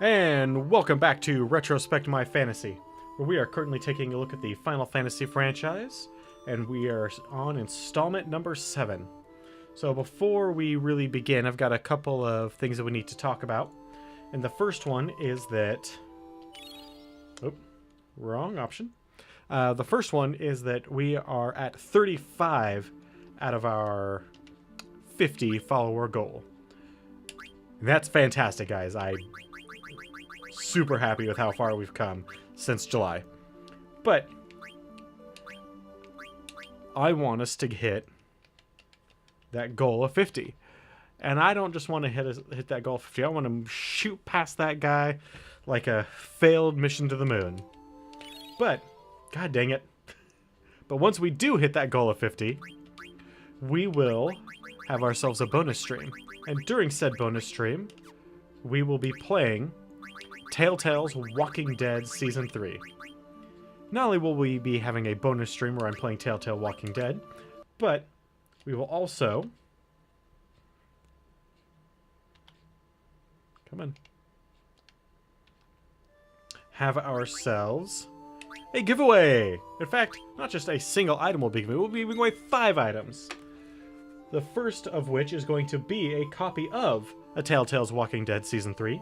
And welcome back to Retrospect My Fantasy, where we are currently taking a look at the Final Fantasy franchise, and we are on installment number 7. So before we really begin, I've got a couple of things that we need to talk about. And the first one is that... Oh, wrong option. The first one is that we are at 35 out of our 50 follower goal. That's fantastic, guys. I'm super happy with how far we've come since July. But I want us to hit that goal of 50. And I don't just want to hit that goal of 50. I want to shoot past that guy like a failed mission to the moon. But, god dang it. But once we do hit that goal of 50, we will have ourselves a bonus stream. And during said bonus stream, we will be playing Telltale's Walking Dead Season 3. Not only will we be having a bonus stream where I'm playing Telltale Walking Dead, but we will also... Come on. Have ourselves a giveaway! In fact, not just a single item will be given, we'll be giving away 5 items. The first of which is going to be a copy of A Telltale's Walking Dead Season 3.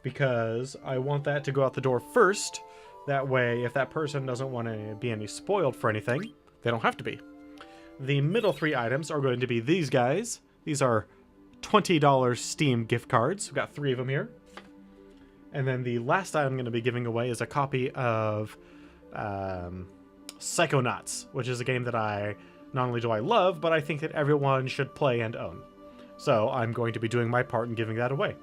Because I want that to go out the door first. That way, if that person doesn't want to be any spoiled for anything, they don't have to be. The middle 3 items are going to be these guys. These are $20 Steam gift cards. We've got 3 of them here. And then the last item I'm going to be giving away is a copy of Psychonauts, which is a game that not only do I love, but I think that everyone should play and own. So I'm going to be doing my part in giving that away.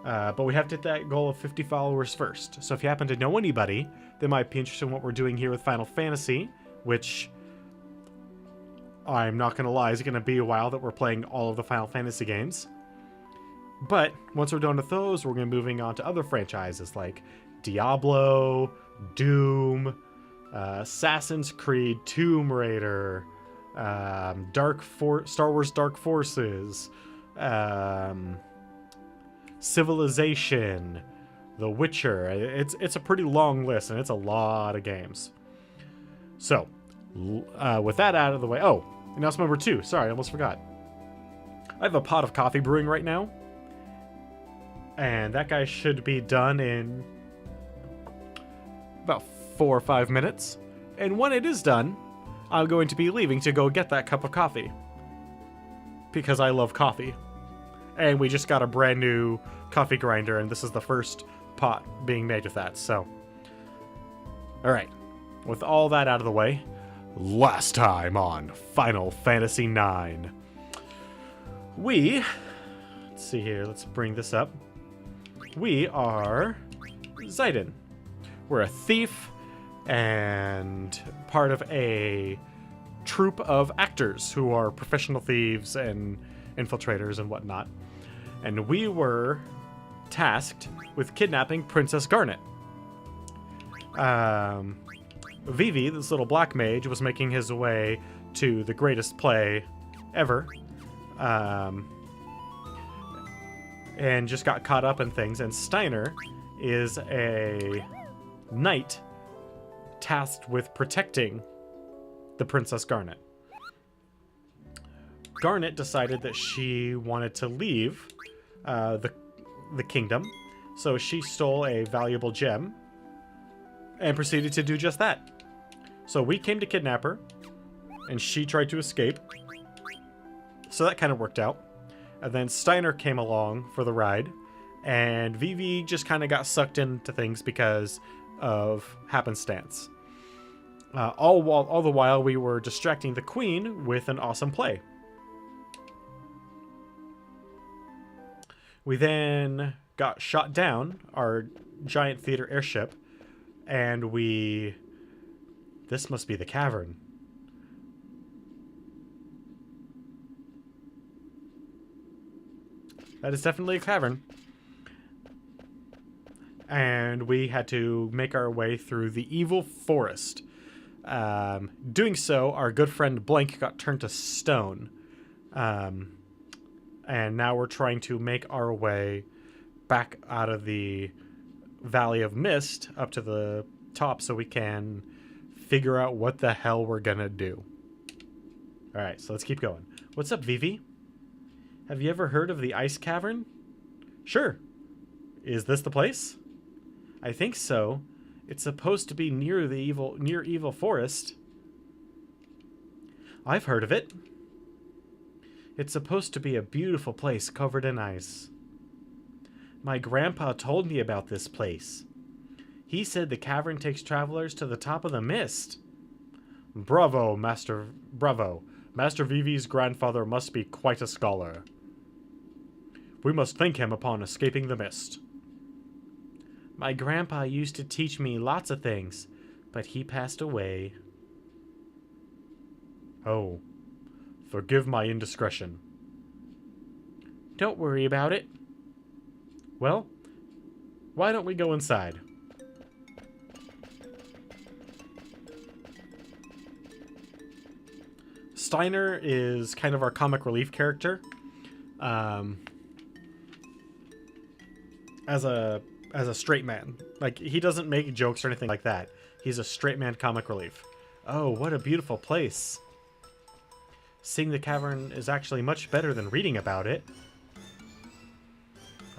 But we have to hit that goal of 50 followers first. So if you happen to know anybody that might be interested in what we're doing here with Final Fantasy, which I'm not going to lie, is going to be a while that we're playing all of the Final Fantasy games. But once we're done with those, we're going to be moving on to other franchises like Diablo, Doom, Assassin's Creed, Tomb Raider, Star Wars Dark Forces, Civilization, The Witcher. It's a pretty long list, and it's a lot of games. So, with that out of the way... Oh, announcement number 2. Sorry, I almost forgot. I have a pot of coffee brewing right now. And that guy should be done in about 4 or 5 minutes. And when it is done, I'm going to be leaving to go get that cup of coffee. Because I love coffee. And we just got a brand new coffee grinder, and this is the first pot being made with that, so. Alright, with all that out of the way, last time on Final Fantasy IX. Let's see here, let's bring this up. We are Zidane. We're a thief and part of a troupe of actors who are professional thieves and infiltrators and whatnot. And we were tasked with kidnapping Princess Garnet. Vivi, this little black mage, was making his way to the greatest play ever. And just got caught up in things. And Steiner is a knight tasked with protecting the Princess Garnet. Garnet decided that she wanted to leave the kingdom, so she stole a valuable gem and proceeded to do just that. So we came to kidnap her, and she tried to escape. So that kind of worked out. And then Steiner came along for the ride, and Vivi just kind of got sucked into things because of happenstance. All the while we were distracting the queen with an awesome play. We then got shot down, our giant theater airship, and this must be the cavern. That is definitely a cavern. And we had to make our way through the evil forest. Doing so, our good friend Blank got turned to stone. And now we're trying to make our way back out of the Valley of Mist up to the top so we can figure out what the hell we're gonna do. Alright, so let's keep going. What's up, Vivi? Have you ever heard of the Ice Cavern? Sure. Is this the place? I think so. It's supposed to be near Evil Forest. I've heard of it. It's supposed to be a beautiful place covered in ice. My grandpa told me about this place. He said the cavern takes travelers to the top of the mist. Bravo, Bravo. Master Vivi's grandfather must be quite a scholar. We must thank him upon escaping the mist. My grandpa used to teach me lots of things, but he passed away. Oh, forgive my indiscretion. Don't worry about it. Well, why don't we go inside? Steiner is kind of our comic relief character. As a straight man. Like, he doesn't make jokes or anything like that. He's a straight man comic relief. Oh, what a beautiful place. Seeing the cavern is actually much better than reading about it.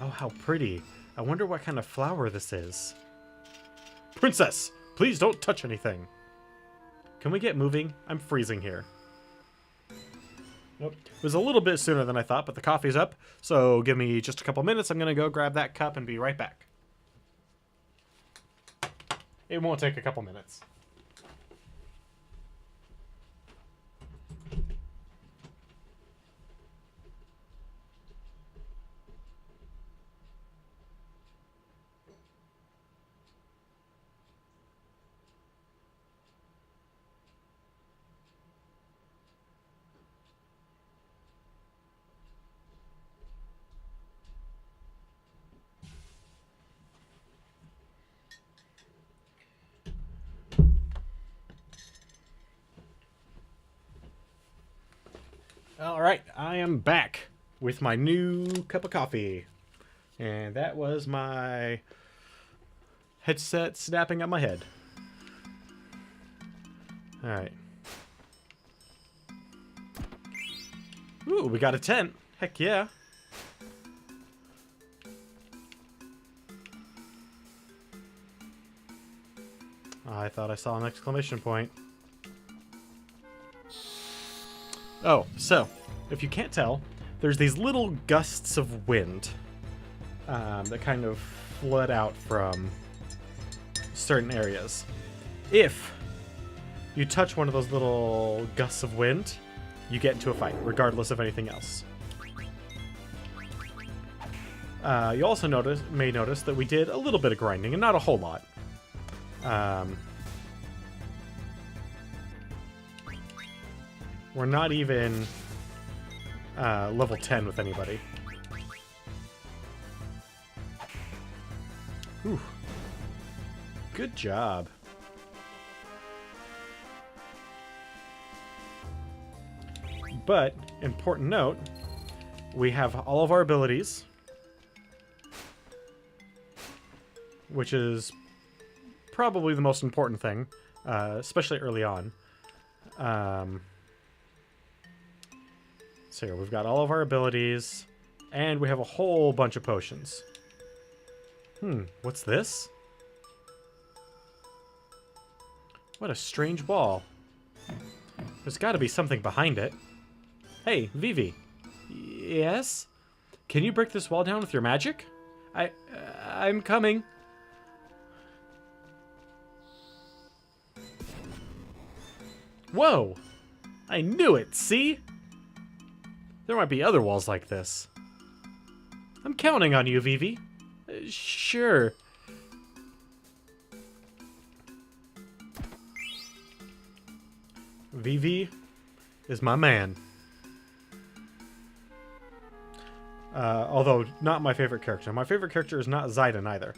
Oh, how pretty. I wonder what kind of flower this is. Princess, please don't touch anything. Can we get moving? I'm freezing here. Nope. It was a little bit sooner than I thought, but the coffee's up. So give me just a couple minutes. I'm going to go grab that cup and be right back. It won't take a couple minutes. Alright, I am back with my new cup of coffee. And that was my headset snapping at my head. Alright. Ooh, we got a tent. Heck yeah. I thought I saw an exclamation point. Oh, so, if you can't tell, there's these little gusts of wind that kind of flood out from certain areas. If you touch one of those little gusts of wind, you get into a fight, regardless of anything else. You also may notice that we did a little bit of grinding, and not a whole lot. We're not even level 10 with anybody. Ooh. Good job. But, important note, we have all of our abilities, which is probably the most important thing, especially early on. So here, we've got all of our abilities, and we have a whole bunch of potions. What's this? What a strange wall. There's got to be something behind it. Hey, Vivi. Yes? Can you break this wall down with your magic? I'm coming. Whoa! I knew it, see? There might be other walls like this. I'm counting on you, Vivi. Sure. Vivi is my man. Although, not my favorite character. My favorite character is not Zidane either.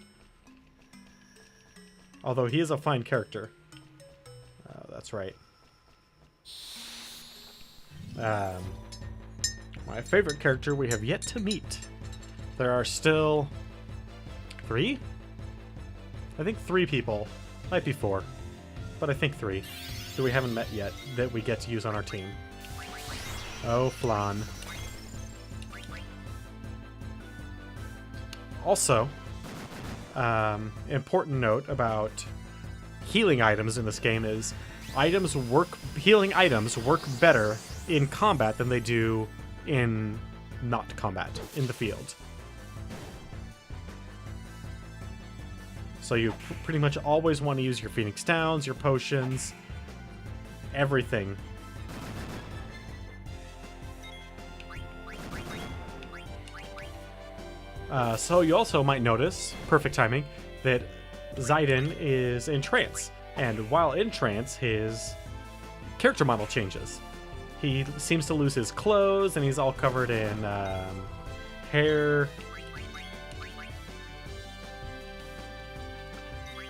Although he is a fine character. That's right. My favorite character we have yet to meet. There are still 3? I think 3 people. Might be 4. But I think 3. That we haven't met yet that we get to use on our team. Oh, flan. Also, important note about healing items in this game is healing items work better in combat than they do in not combat, in the field. So you pretty much always want to use your Phoenix Downs, your potions, everything. So you also might notice, perfect timing, that Zidane is in trance. And while in trance, his character model changes. He seems to lose his clothes, and he's all covered in hair.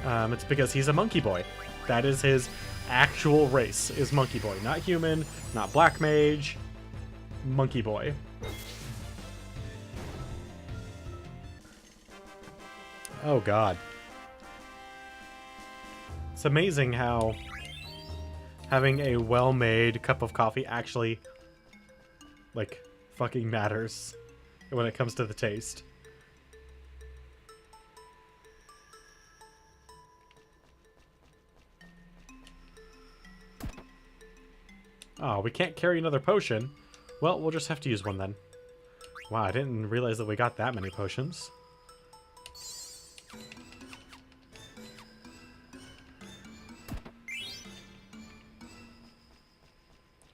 It's because he's a monkey boy. That is his actual race, is monkey boy. Not human, not black mage, monkey boy. Oh god. It's amazing how having a well-made cup of coffee actually, like, fucking matters when it comes to the taste. Oh, we can't carry another potion. Well, we'll just have to use one then. Wow, I didn't realize that we got that many potions.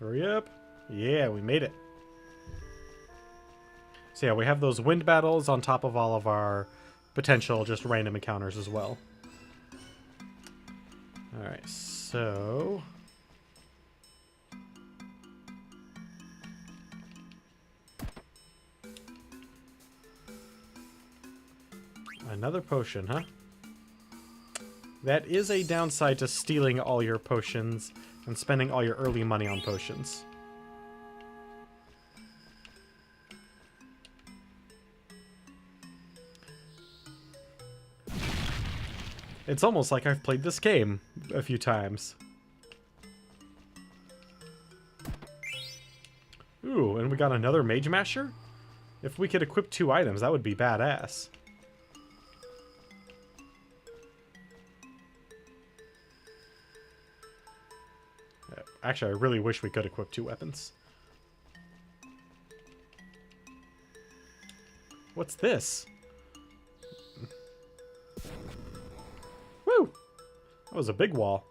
Hurry up. Yeah, we made it. So yeah, we have those wind battles on top of all of our potential just random encounters as well. Alright, so... another potion, huh? That is a downside to stealing all your potions and spending all your early money on potions. It's almost like I've played this game a few times. Ooh, and we got another Mage Masher? If we could equip 2 items, that would be badass. Actually, I really wish we could equip 2 weapons. What's this? Woo! That was a big wall.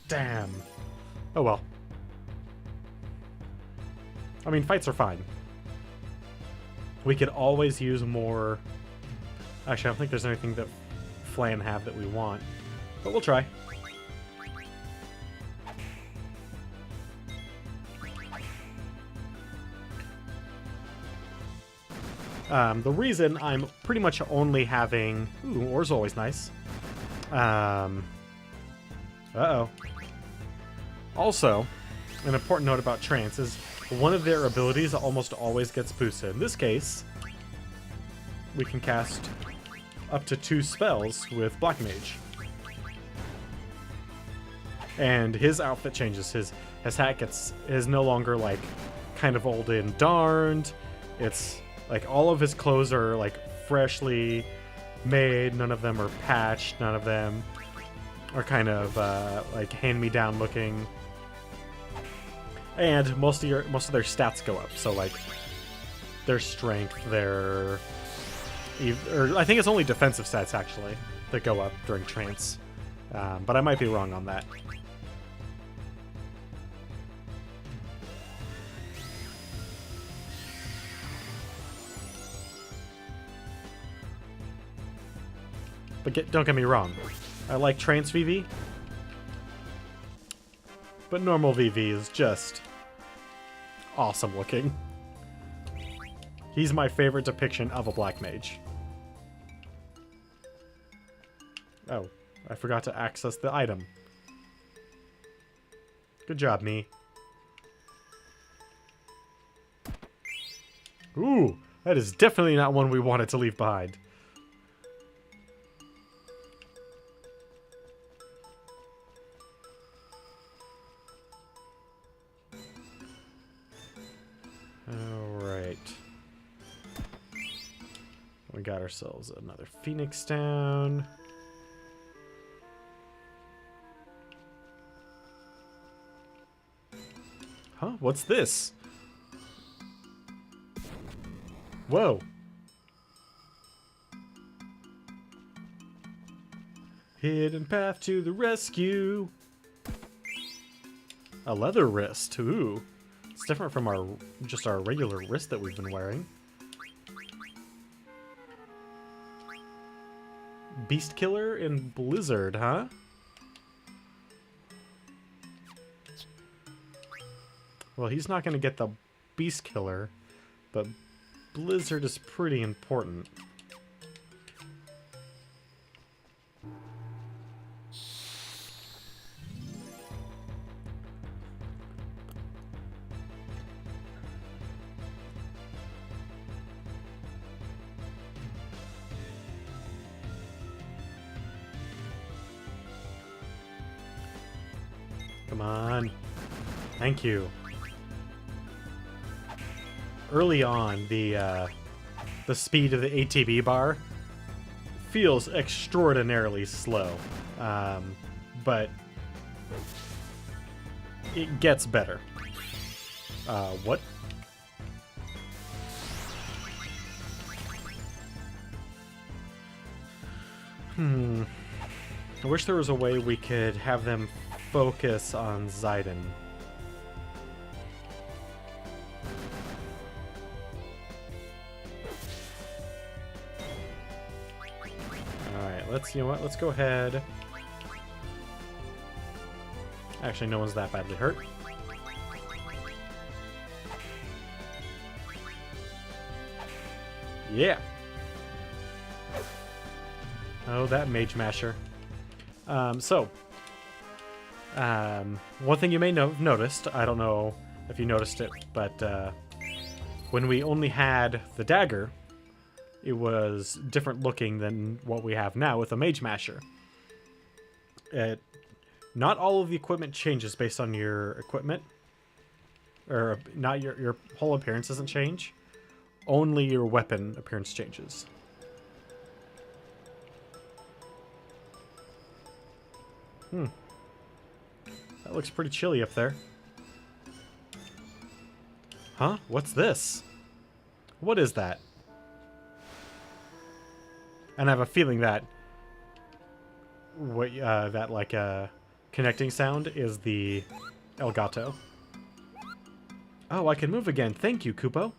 Damn. Oh well. I mean, fights are fine. We could always use more... Actually, I don't think there's anything that Flan have that we want. But we'll try. The reason I'm pretty much only having... Ooh, ore's always nice. Uh-oh. Also, an important note about trance is one of their abilities almost always gets boosted. In this case, we can cast up to 2 spells with Black Mage. And his outfit changes. His hat is no longer, like, kind of old and darned. It's... like, all of his clothes are, like, freshly made. None of them are patched. None of them are kind of, like, hand-me-down looking. And most of their stats go up. So, like, their strength, their... or I think it's only defensive stats, actually, that go up during trance. But I might be wrong on that. But don't get me wrong, I like Trance VV, but normal VV is just awesome looking. He's my favorite depiction of a Black Mage. Oh, I forgot to access the item. Good job, me. Ooh, That is definitely not one we wanted to leave behind. Alright. We got ourselves another Phoenix down. Huh? What's this? Whoa. Hidden path to the rescue. A leather wrist. Ooh. It's different from our regular wrist that we've been wearing. Beast Killer in Blizzard, huh? Well, he's not going to get the Beast Killer, but Blizzard is pretty important. Come on. Thank you. Early on, the speed of the ATB bar feels extraordinarily slow, but it gets better. What? I wish there was a way we could have them focus on Zidane. Alright, you know what, let's go ahead. Actually, no one's that badly hurt. Yeah! Oh, that Mage Masher. One thing you may have noticed, I don't know if you noticed it, but when we only had the dagger, it was different looking than what we have now with a Mage Masher. Not all of the equipment changes based on your equipment. Or, not your whole appearance doesn't change. Only your weapon appearance changes. That looks pretty chilly up there. Huh? What's this? What is that? And I have a feeling that connecting sound is the Elgato. Oh, I can move again. Thank you, Kupo.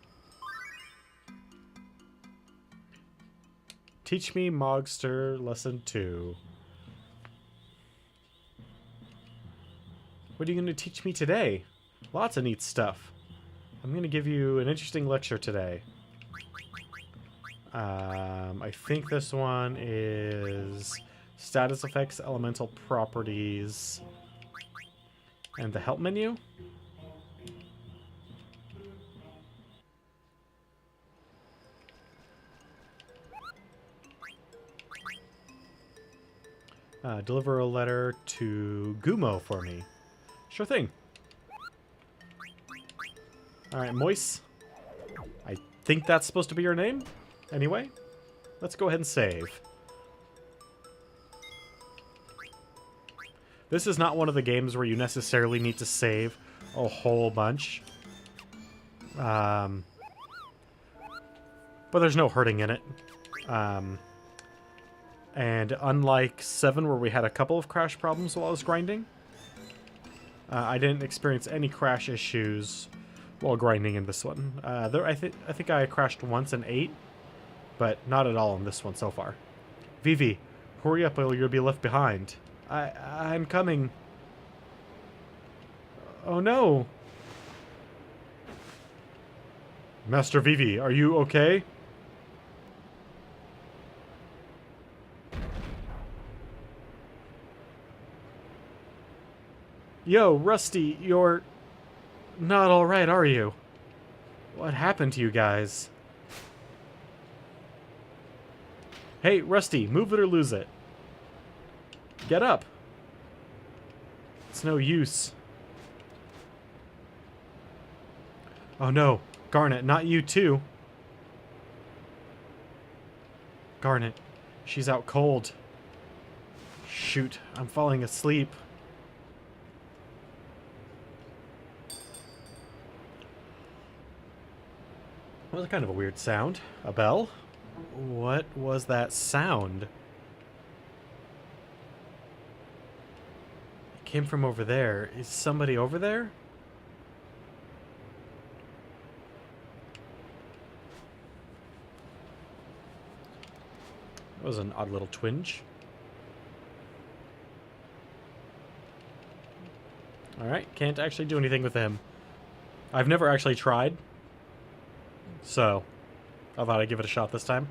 Teach me Mogster Lesson 2. What are you going to teach me today? Lots of neat stuff. I'm going to give you an interesting lecture today. I think this one is status effects, elemental properties, and the help menu. Deliver a letter to Gumo for me. Sure thing. Alright, Moise. I think that's supposed to be your name. Anyway, let's go ahead and save. This is not one of the games where you necessarily need to save a whole bunch. But there's no hurting in it. And unlike 7, where we had a couple of crash problems while I was grinding, I didn't experience any crash issues while grinding in this one. I think I crashed once in 8, but not at all in this one so far. Vivi, hurry up or you'll be left behind. I'm coming. Oh no! Master Vivi, are you okay? Yo, Rusty, you're not alright, are you? What happened to you guys? Hey, Rusty, move it or lose it. Get up. It's no use. Oh no, Garnet, not you too. Garnet, she's out cold. Shoot, I'm falling asleep. That was kind of a weird sound. A bell? What was that sound? It came from over there. Is somebody over there? That was an odd little twinge. Alright, can't actually do anything with him. I've never actually tried. So, I thought I'd give it a shot this time.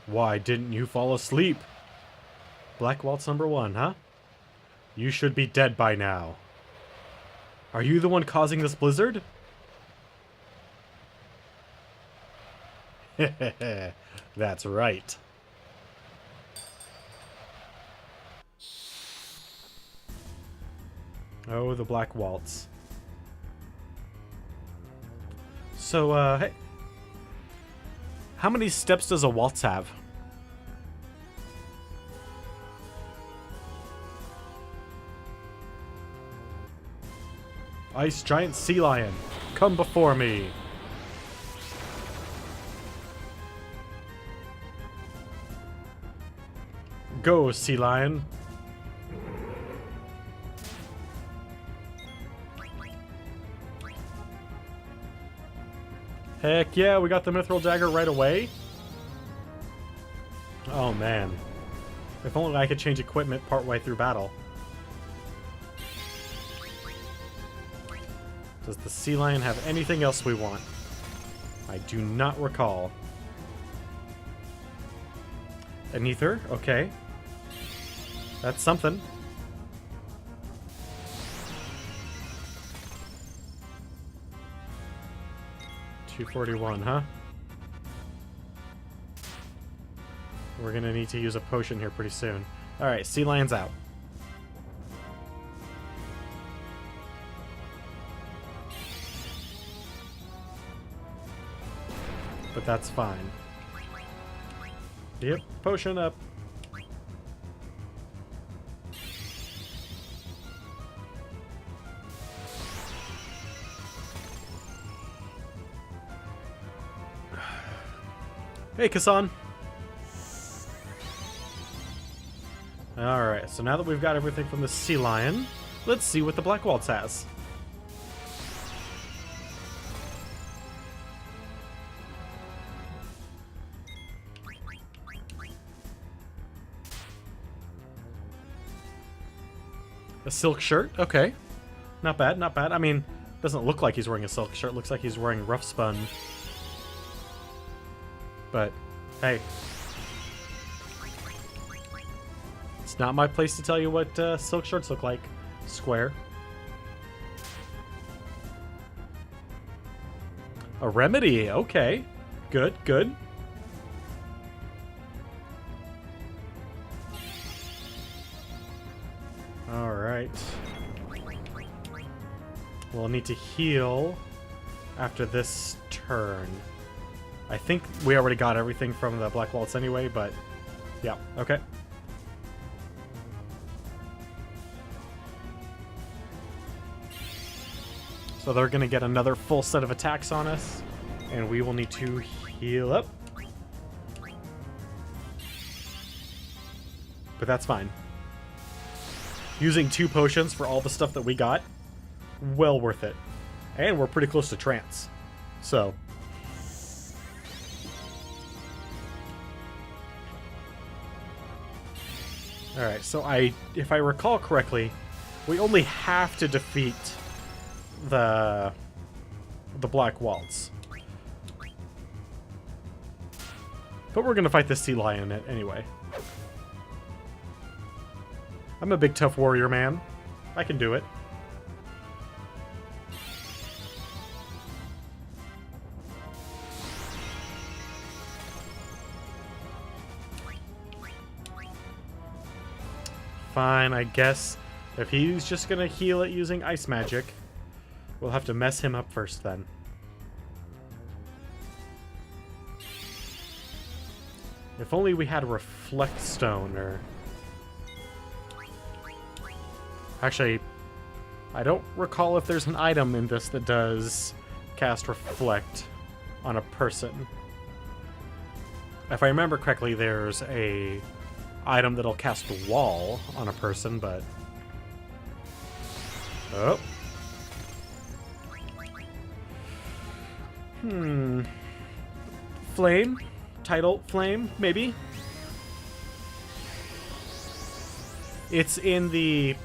Why didn't you fall asleep? Black Waltz number 1, huh? You should be dead by now. Are you the one causing this blizzard? That's right. Oh, the Black Waltz. So, hey. How many steps does a waltz have? Ice Giant Sea Lion, come before me. Go, Sea Lion. Heck yeah, we got the Mithril Dagger right away. Oh man. If only I could change equipment partway through battle. Does the Sea Lion have anything else we want? I do not recall. An ether, okay. That's something. $241, huh? We're gonna need to use a potion here pretty soon. Alright, Sea Lion's out. But that's fine. Yep, potion up. Hey, Kassan. Alright, so now that we've got everything from the Sea Lion, let's see what the Black Waltz has. A silk shirt? Okay. Not bad, not bad. I mean, doesn't look like he's wearing a silk shirt. Looks like he's wearing rough spun. But, hey. It's not my place to tell you what silk shirts look like. Square. A remedy, okay. Good, good. Alright. We'll need to heal after this turn. I think we already got everything from the Black Waltz anyway, but yeah, okay. So they're going to get another full set of attacks on us, and we will need to heal up. But that's fine. Using 2 potions for all the stuff that we got, well worth it. And we're pretty close to trance. So... Alright, so if I recall correctly, we only have to defeat the Black Waltz. But we're gonna fight the Sea Lion anyway. I'm a big tough warrior man. I can do it. Fine, I guess if he's just gonna heal it using ice magic, we'll have to mess him up first then. If only we had a Reflect Stone, or... Actually, I don't recall if there's an item in this that does cast Reflect on a person. If I remember correctly, there's a item that'll cast Wall on a person, but... Oh. Flame? Tidal Flame, maybe? It's in the...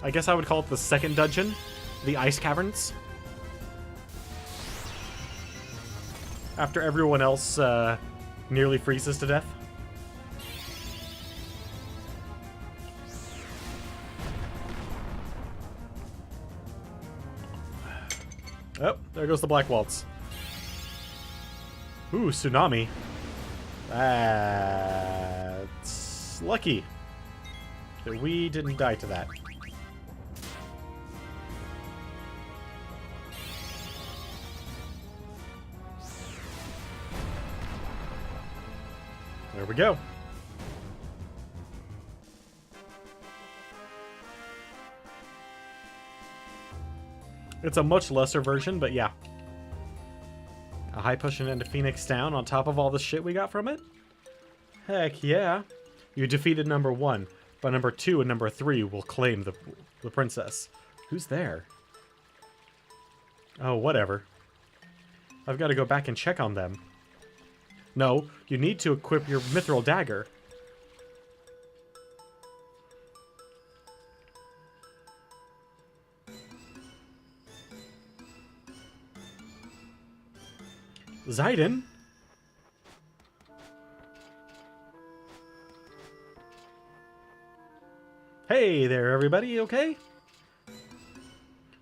I guess I would call it the second dungeon. The Ice Caverns. After everyone else nearly freezes to death. Oh, there goes the Black Waltz. Ooh, Tsunami. That's lucky that we didn't die to that. There we go. It's a much lesser version, but yeah. A high potion and a Phoenix down on top of all the shit we got from it? Heck yeah. You defeated number 1, but number 2 and number 3 will claim the princess. Who's there? Oh, whatever. I've got to go back and check on them. No, you need to equip your mithril dagger. Zidon? Hey there, everybody, okay?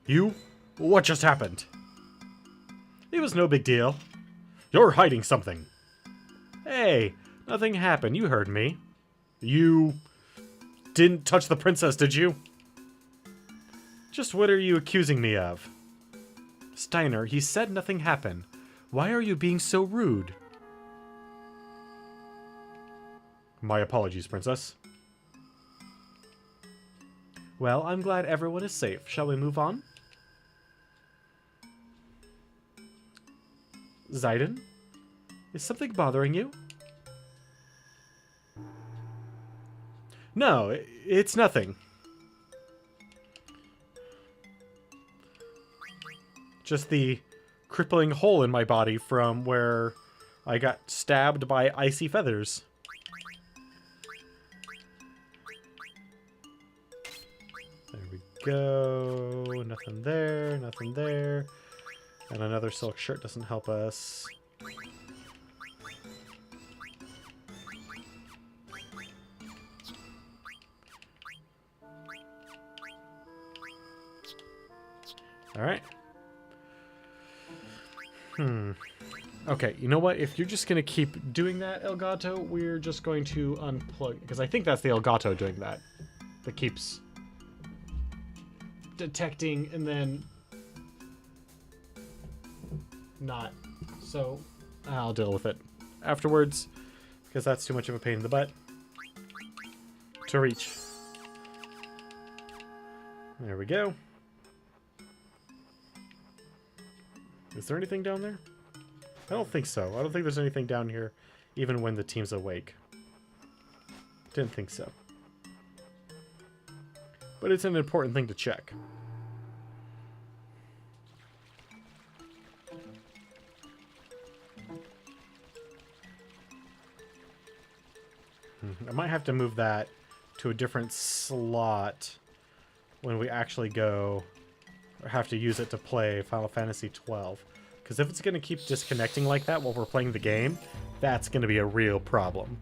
You? What just happened? It was no big deal. You're hiding something. Hey, nothing happened. You heard me. You didn't touch the princess, did you? Just what are you accusing me of? Steiner, he said nothing happened. Why are you being so rude? My apologies, princess. Well, I'm glad everyone is safe. Shall we move on? Zidon? Is something bothering you? No, it's nothing. Just the crippling hole in my body from where I got stabbed by icy feathers. There we go. Nothing there, nothing there. And another silk shirt doesn't help us. Alright. Okay, you know what? If you're just going to keep doing that, Elgato, we're just going to unplug... Because I think that's the Elgato doing that. That keeps detecting and then not. So I'll deal with it afterwards, because that's too much of a pain in the butt to reach. There we go. Is there anything down there? I don't think so. I don't think there's anything down here, even when the team's awake. Didn't think so. But it's an important thing to check. I might have to move that to a different slot when we actually go, or have to use it to play Final Fantasy XII. Because if it's going to keep disconnecting like that while we're playing the game, that's going to be a real problem.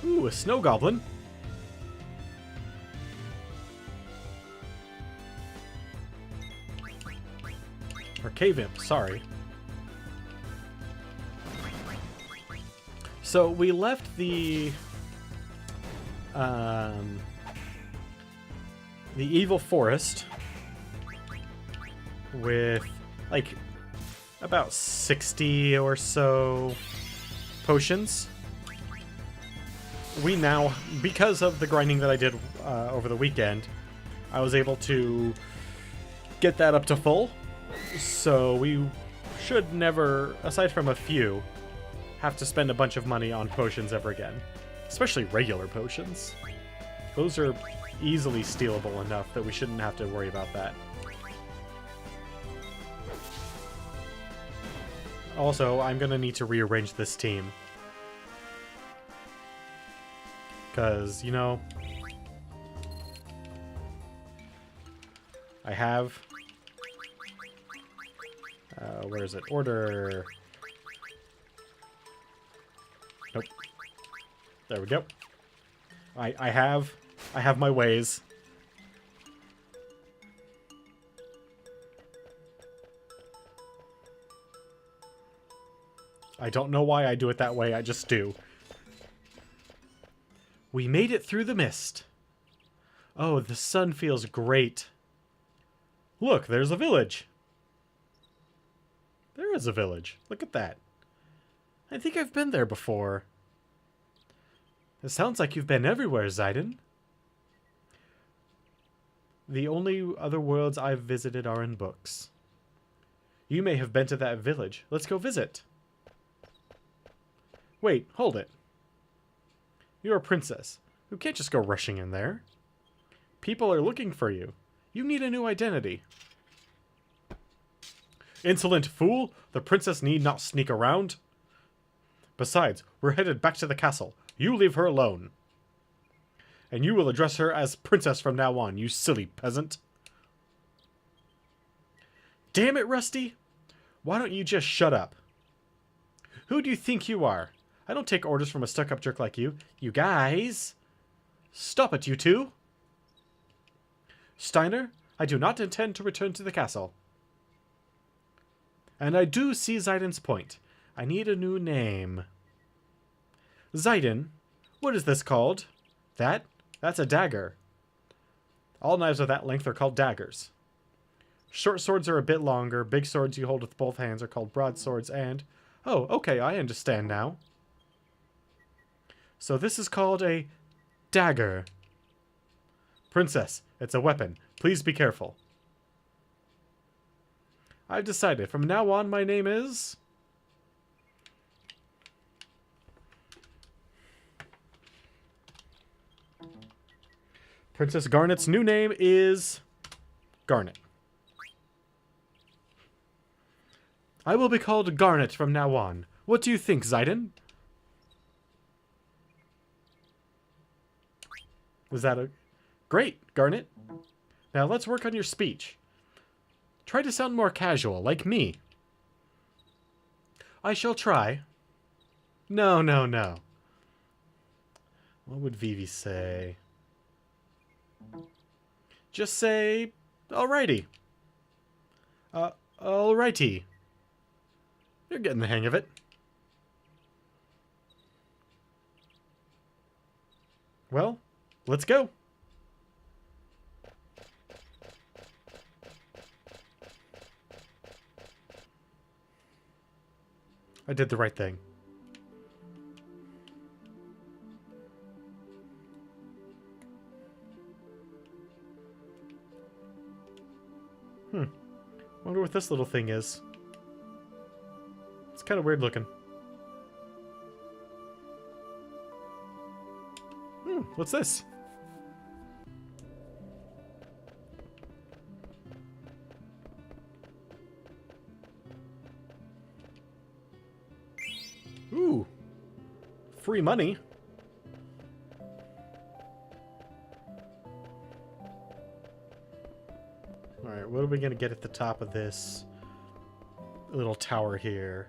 Ooh, a snow goblin. Or cave imp, sorry. So we left the evil forest with like about 60 or so potions. We now, because of the grinding that I did over the weekend, I was able to get that up to full. So we should never, aside from a few, have to spend a bunch of money on potions ever again. Especially regular potions. Those are easily stealable enough that we shouldn't have to worry about that. Also, I'm gonna need to rearrange this team. Because, you know, I have... where is it? Order. Nope. There we go. I have my ways. I don't know why I do it that way, I just do. We made it through the mist. Oh, the sun feels great. Look, there's a village. There is a village. Look at that. I think I've been there before. It sounds like you've been everywhere, Zidane. The only other worlds I've visited are in books. You may have been to that village. Let's go visit. Wait, hold it. You're a princess. You can't just go rushing in there. People are looking for you. You need a new identity. Insolent fool! The princess need not sneak around. Besides, we're headed back to the castle. You leave her alone. And you will address her as princess from now on, you silly peasant. Damn it, Rusty! Why don't you just shut up? Who do you think you are? I don't take orders from a stuck-up jerk like you. You guys! Stop it, you two! Steiner, I do not intend to return to the castle. And I do see Zidane's point. I need a new name. Zidane, what is this called? That's a dagger. All knives of that length are called daggers. Short swords are a bit longer. Big swords you hold with both hands are called broadswords and... Oh, okay, I understand now. So this is called a dagger. Princess, it's a weapon. Please be careful. I've decided. From now on, my name is... Princess Garnet's new name is... Garnet. I will be called Garnet from now on. What do you think, Zidane? Was that a... Great, Garnet. Now let's work on your speech. Try to sound more casual, like me. I shall try. No, no, no. What would Vivi say? Just say, alrighty. Alrighty. You're getting the hang of it. Well, let's go. I did the right thing. Wonder what this little thing is. It's kind of weird looking. What's this? Ooh. Free money. Alright, what are we going to get at the top of this little tower here?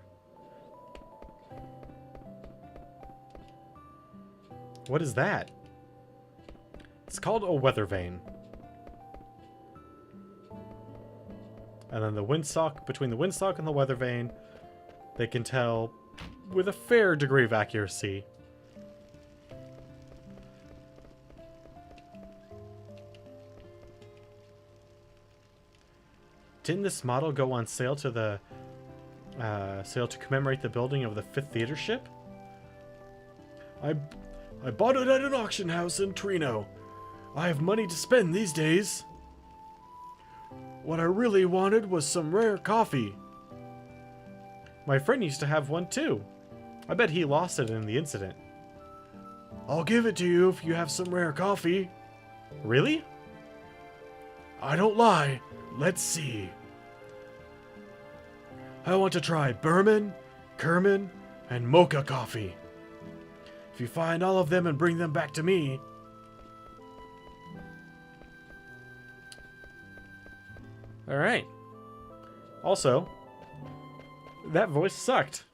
What is that? It's called a weather vane. And then the windsock, between the windsock and the weather vane, they can tell with a fair degree of accuracy. Didn't this model go on sale to the sale to commemorate the building of the 5th theater ship? I bought it at an auction house in Trino. I have money to spend these days. What I really wanted was some rare coffee. My friend used to have one too. I bet he lost it in the incident. I'll give it to you if you have some rare coffee. Really? I don't lie. Let's see. I want to try Berman, Kerman, and Mocha coffee. If you find all of them and bring them back to me... Alright. Also, that voice sucked.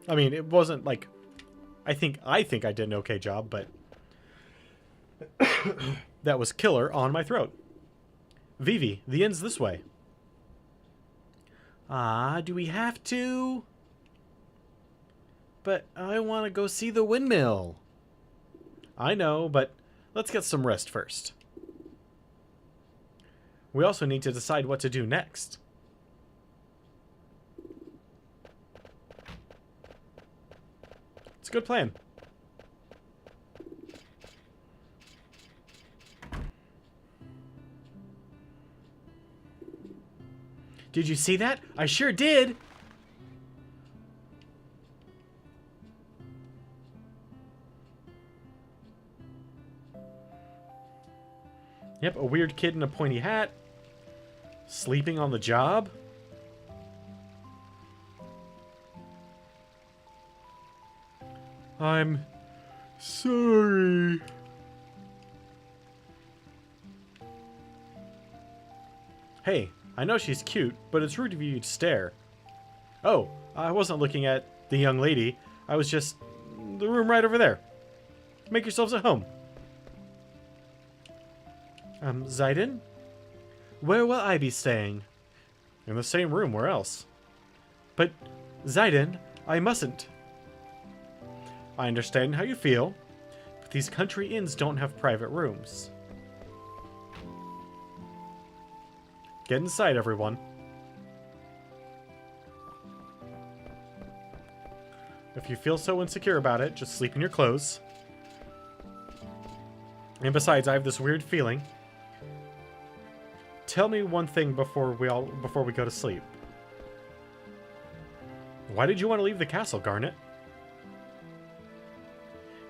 I mean, it wasn't like... I think I did an okay job, but... that was killer on my throat. Vivi, the end's this way. Do we have to? But I want to go see the windmill. I know, but let's get some rest first. We also need to decide what to do next. It's a good plan. Did you see that? I sure did! Yep, a weird kid in a pointy hat. Sleeping on the job. I'm sorry. Hey, I know she's cute, but it's rude of you to stare. Oh, I wasn't looking at the young lady. I was just... the room right over there. Make yourselves at home. Zayden? Where will I be staying? In the same room, where else? But, Zayden, I mustn't. I understand how you feel, but these country inns don't have private rooms. Get inside, everyone. If you feel so insecure about it, just sleep in your clothes. And besides, I have this weird feeling. Tell me one thing before we go to sleep. Why did you want to leave the castle, Garnet?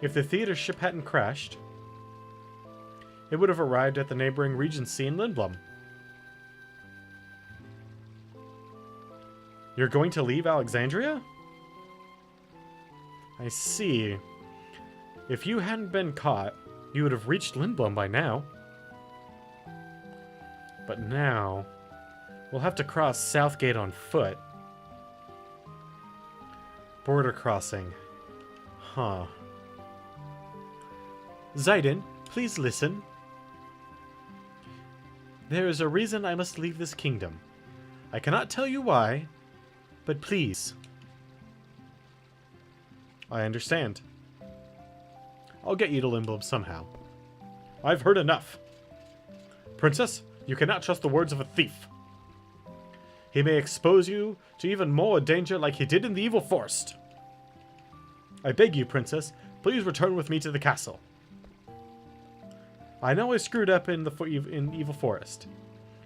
If the theater ship hadn't crashed, it would have arrived at the neighboring Regency in Lindblom. You're going to leave Alexandria? I see. If you hadn't been caught, you would have reached Lindblom by now. But now, we'll have to cross Southgate on foot. Border crossing. Huh. Zayden, please listen. There is a reason I must leave this kingdom. I cannot tell you why, but please. I understand. I'll get you to Lindblom somehow. I've heard enough. Princess, you cannot trust the words of a thief. He may expose you to even more danger like he did in the Evil Forest. I beg you, Princess, please return with me to the castle. I know I screwed up in Evil Forest,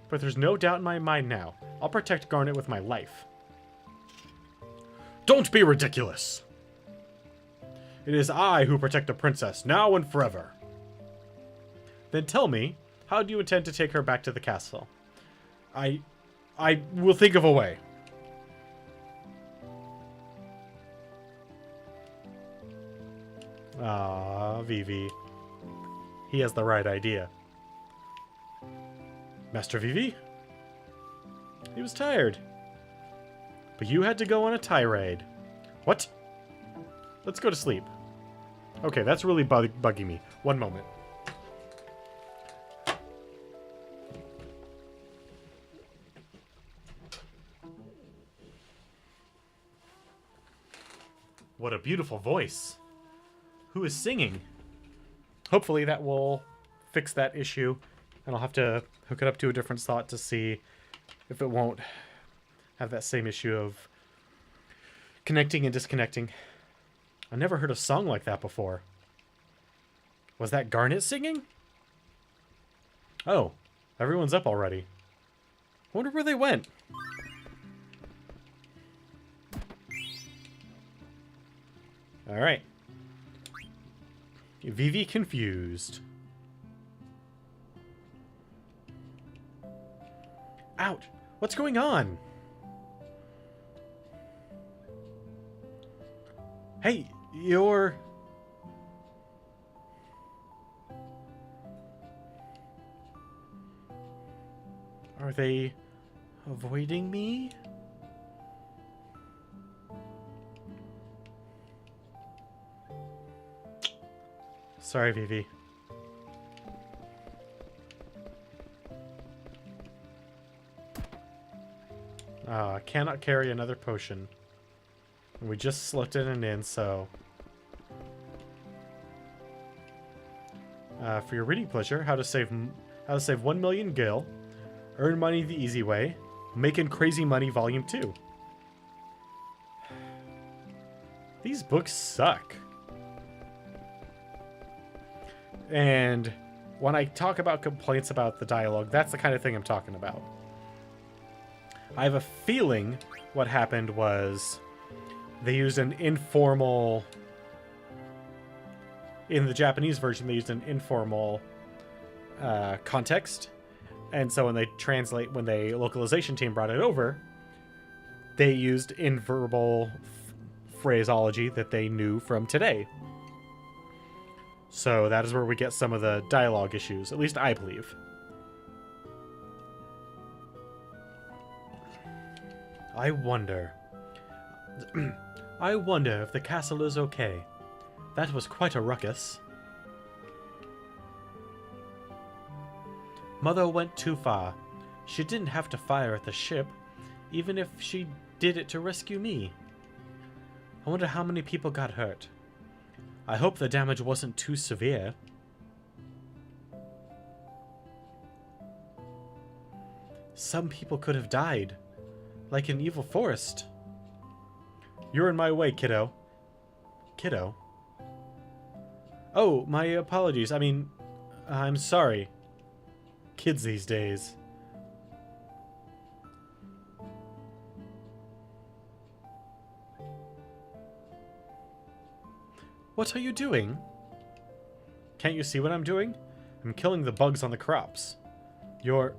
but there's no doubt in my mind now. I'll protect Garnet with my life. Don't be ridiculous! It is I who protect the princess, now and forever. Then tell me, how do you intend to take her back to the castle? I will think of a way. Ah, Vivi. He has the right idea. Master Vivi? He was tired. But you had to go on a tirade. What? Let's go to sleep. Okay, that's really bugging me. One moment. What a beautiful voice. Who is singing? Hopefully that will fix that issue, and I'll have to hook it up to a different slot to see if it won't have that same issue of connecting and disconnecting. I never heard a song like that before. Was that Garnet singing? Oh, everyone's up already. I wonder where they went. Alright. Vivi confused. Ouch! What's going on? Hey, you're... Are they avoiding me? Sorry, Vivi. I cannot carry another potion. We just slipped in and in, so... for your reading pleasure, how to save 1 million gil, earn money the easy way, making crazy money volume 2. These books suck. And when I talk about complaints about the dialogue, that's the kind of thing I'm talking about. I have a feeling what happened was they used an informal... In the Japanese version, they used an informal context. And so when the localization team brought it over, they used in-verbal phraseology that they knew from today. So that is where we get some of the dialogue issues, at least I believe. I wonder if the castle is okay. That was quite a ruckus. Mother went too far. She didn't have to fire at the ship, even if she did it to rescue me. I wonder how many people got hurt. I hope the damage wasn't too severe. Some people could have died, like in Evil Forest. You're in my way, kiddo. Kiddo? Oh, my apologies. I mean, I'm sorry. Kids these days. What are you doing? Can't you see what I'm doing? I'm killing the bugs on the crops. You're...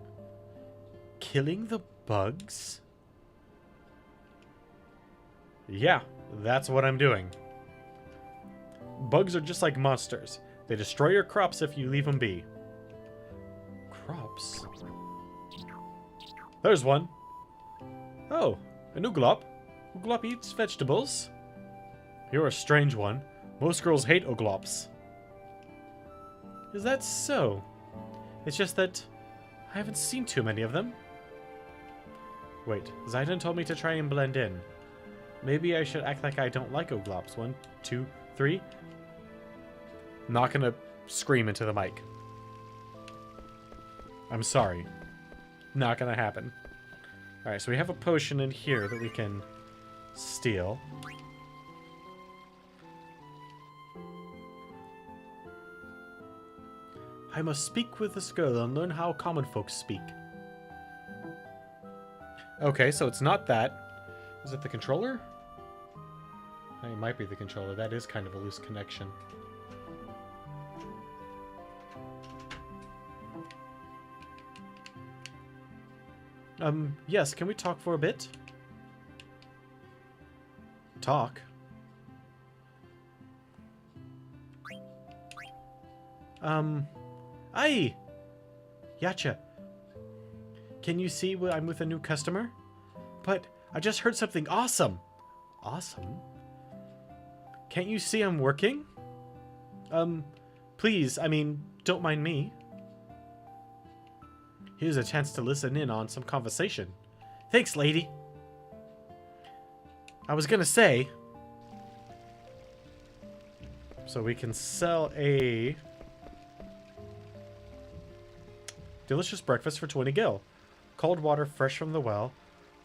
killing the bugs? Yeah, that's what I'm doing. Bugs are just like monsters. They destroy your crops if you leave them be. Crops? There's one. Oh, an Uglop. Uglop eats vegetables. You're a strange one. Most girls hate Uglops. Is that so? It's just that I haven't seen too many of them. Wait, Zidane told me to try and blend in. Maybe I should act like I don't like Uglops. 1, 2, 3. Not gonna scream into the mic. I'm sorry. Not gonna happen. Alright, so we have a potion in here that we can steal. I must speak with this girl and learn how common folks speak. Okay, so it's not that. Is it the controller? It might be the controller. That is kind of a loose connection. Yes, can we talk for a bit? Talk? Aye! Yacha. Can you see I'm with a new customer? But I just heard something awesome! Awesome? Can't you see I'm working? Please, I mean, don't mind me. Here's a chance to listen in on some conversation. Thanks, lady. I was gonna say... So we can sell a delicious breakfast for 20 gil. Cold water fresh from the well.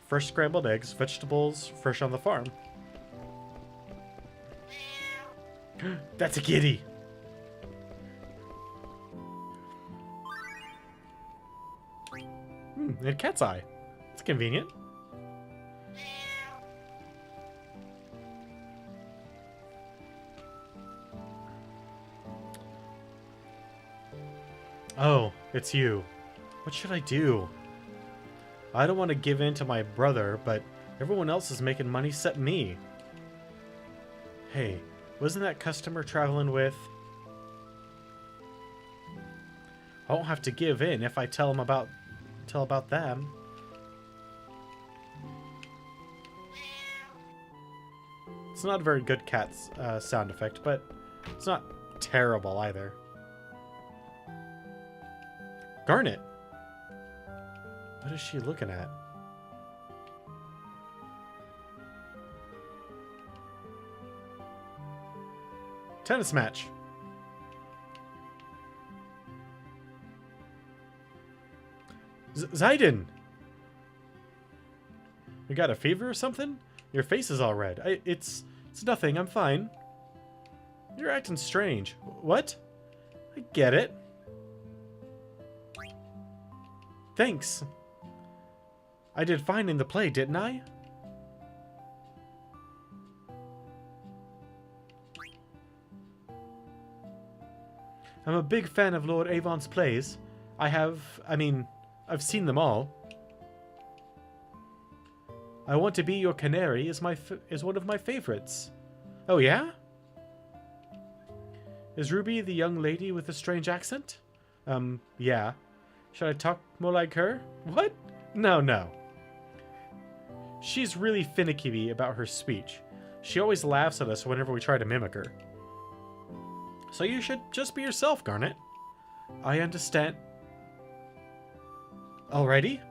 Fresh scrambled eggs. Vegetables fresh on the farm. That's a kitty. And cat's eye. It's convenient. Oh, it's you. What should I do? I don't want to give in to my brother, but everyone else is making money except me. Hey, wasn't that customer traveling with... I won't have to give in if I tell about them. It's not a very good cat's sound effect, but it's not terrible either. Garnet! What is she looking at? Tennis match. Zayden! You got a fever or something? Your face is all red. It's nothing. I'm fine. You're acting strange. What? I get it. Thanks. I did fine in the play, didn't I? I'm a big fan of Lord Avon's plays. I've seen them all. I Want to Be Your Canary is one of my favorites. Oh yeah? Is Ruby the young lady with the strange accent? Yeah. Should I talk more like her? What? No. She's really finicky about her speech. She always laughs at us whenever we try to mimic her. So you should just be yourself, Garnet. I understand. Alrighty?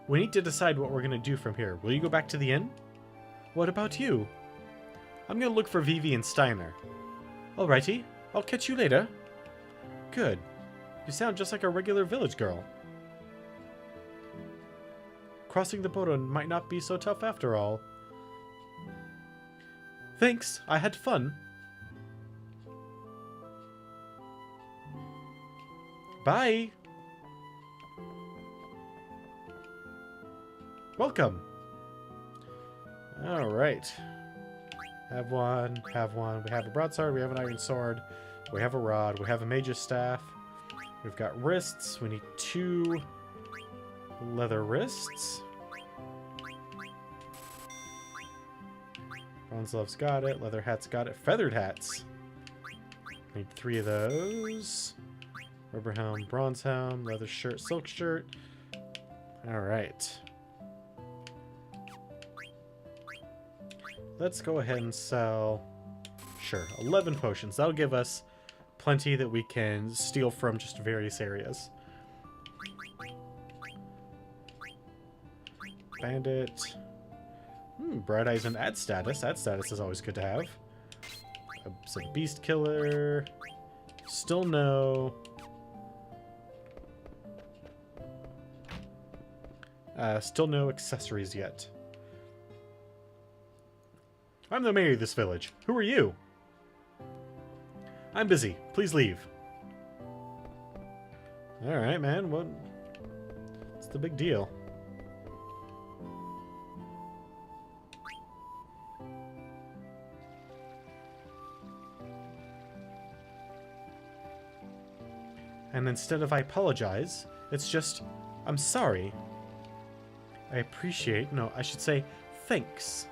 We need to decide what we're going to do from here. Will you go back to the inn? What about you? I'm going to look for Vivi and Steiner. Alrighty. I'll catch you later. Good. You sound just like a regular village girl. Crossing the border might not be so tough after all. Thanks. I had fun. Bye. Welcome. All right. Have one. We have a broadsword. We have an iron sword. We have a rod. We have a mage's staff. We've got wrists. We need 2 leather wrists. Bronze gloves got it. Leather hats got it. Feathered hats. Need 3 of those. Rubber helm, bronze helm, leather shirt, silk shirt. All right. Let's go ahead and sell, sure, 11 potions. That'll give us plenty that we can steal from just various areas. Bandit. Bright Eyes and ad status. Ad status is always good to have. Some beast killer. Still no. Still no accessories yet. I'm the mayor of this village. Who are you? I'm busy. Please leave. Alright, man. What's the big deal? And instead of I apologize, it's just, I'm sorry. I appreciate, no, I should say thanks.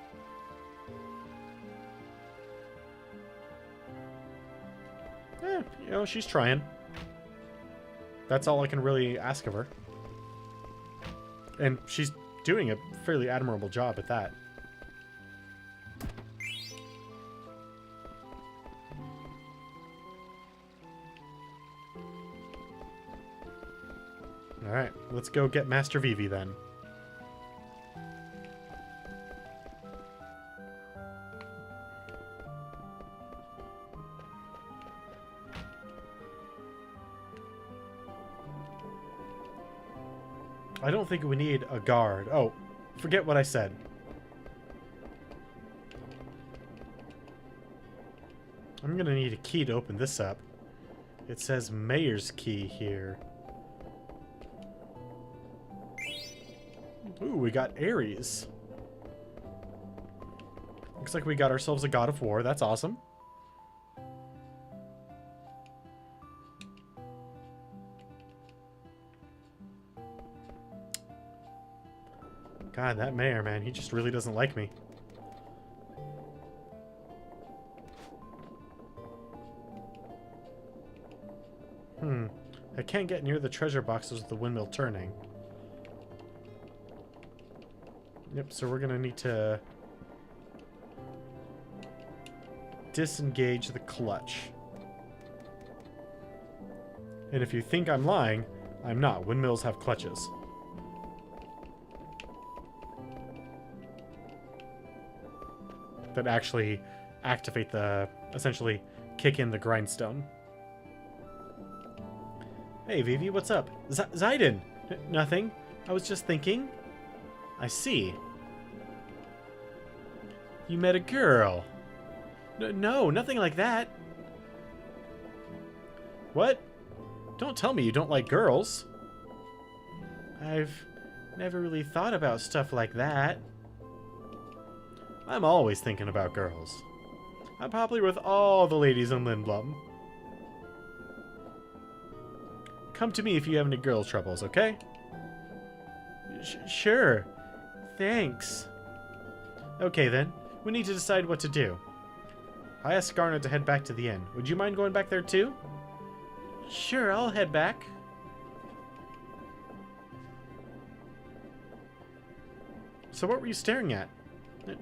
You know, she's trying. That's all I can really ask of her. And she's doing a fairly admirable job at that. Alright, let's go get Master Vivi then. I don't think we need a guard. Oh, forget what I said. I'm gonna need a key to open this up. It says Mayor's Key here. Ooh, we got Ares. Looks like we got ourselves a God of War. That's awesome. God, that mayor, man, he just really doesn't like me. I can't get near the treasure boxes with the windmill turning. Yep, so we're gonna need to disengage the clutch. And if you think I'm lying, I'm not. Windmills have clutches. That actually activate the, essentially kick in the grindstone. Hey, Vivi, what's up? Zayden! Nothing. I was just thinking. I see. You met a girl. No, nothing like that. What? Don't tell me you don't like girls. I've never really thought about stuff like that. I'm always thinking about girls. I'm popular with all the ladies in Lindblum. Come to me if you have any girl troubles, okay? Sure. Thanks. Okay then, we need to decide what to do. I asked Garnet to head back to the inn. Would you mind going back there too? Sure, I'll head back. So what were you staring at?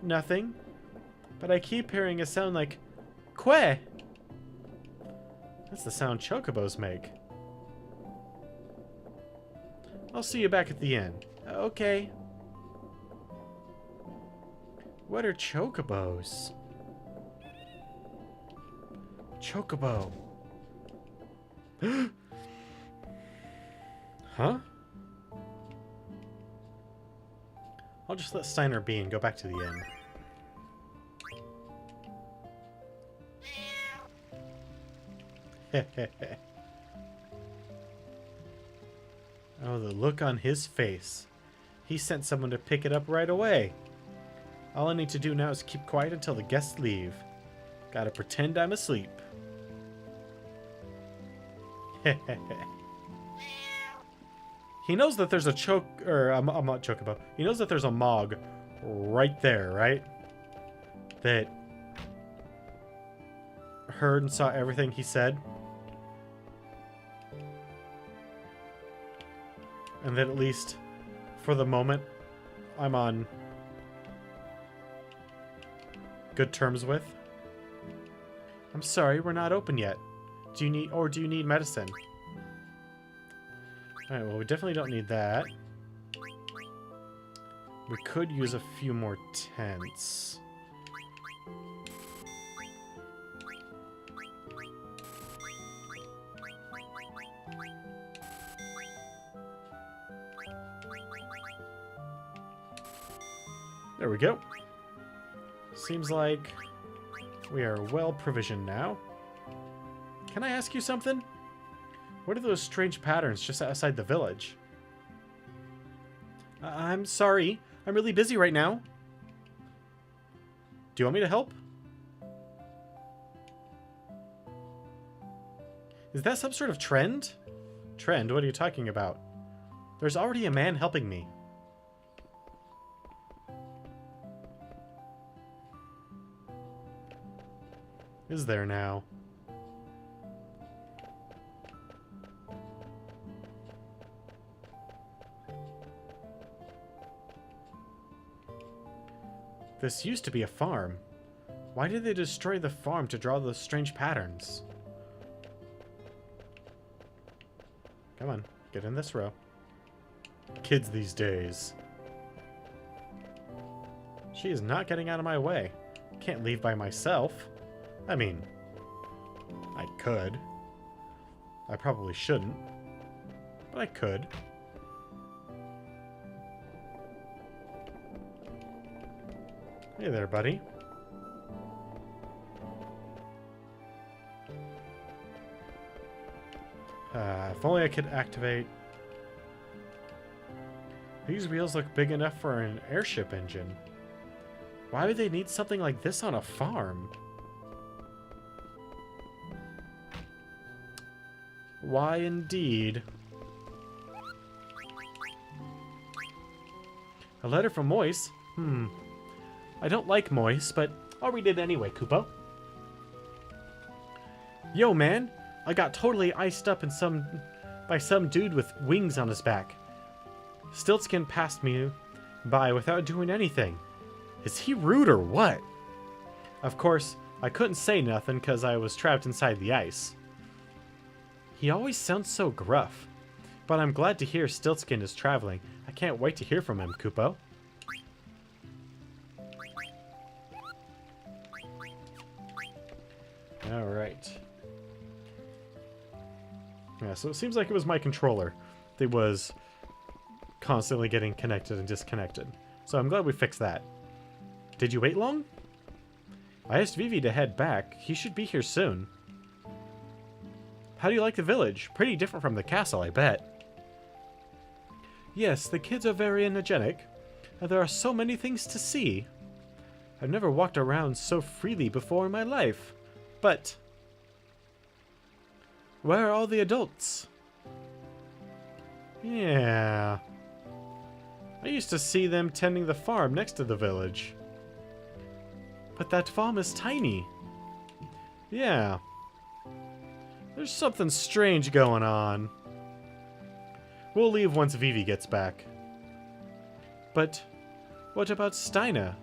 Nothing. But I keep hearing a sound like Queh. That's the sound chocobos make. I'll see you back at the inn. Okay. What are chocobos? Chocobo. Huh? I'll just let Steiner be and go back to the inn. Oh, the look on his face. He sent someone to pick it up right away. All I need to do now is keep quiet until the guests leave. Gotta pretend I'm asleep. He knows that there's a I'm not chocobo. He knows that there's a Mog right there, right? That heard and saw everything he said. And that at least, for the moment, I'm on good terms with. I'm sorry, we're not open yet. Do you need medicine? Alright, well, we definitely don't need that. We could use a few more tents. There we go. Seems like we are well provisioned now. Can I ask you something? What are those strange patterns just outside the village? I'm sorry. I'm really busy right now. Do you want me to help? Is that some sort of trend? Trend? What are you talking about? There's already a man helping me. Is there now? This used to be a farm. Why did they destroy the farm to draw those strange patterns? Come on, get in this row. Kids these days. She is not getting out of my way. Can't leave by myself. I mean, I could. I probably shouldn't, but I could. Hey there, buddy. If only I could activate... These wheels look big enough for an airship engine. Why would they need something like this on a farm? Why indeed? A letter from Moise? I don't like Moise, but I'll read it anyway, Kupo. Yo, man. I got totally iced up by some dude with wings on his back. Stiltskin passed me by without doing anything. Is he rude or what? Of course, I couldn't say nothing because I was trapped inside the ice. He always sounds so gruff. But I'm glad to hear Stiltskin is traveling. I can't wait to hear from him, Kupo. Alright. Yeah, so it seems like it was my controller that was constantly getting connected and disconnected. So I'm glad we fixed that. Did you wait long? I asked Vivi to head back. He should be here soon. How do you like the village? Pretty different from the castle, I bet. Yes, the kids are very energetic, and there are so many things to see. I've never walked around so freely before in my life. But where are all the adults? Yeah. I used to see them tending the farm next to the village. But that farm is tiny. Yeah. There's something strange going on. We'll leave once Vivi gets back. But what about Steina?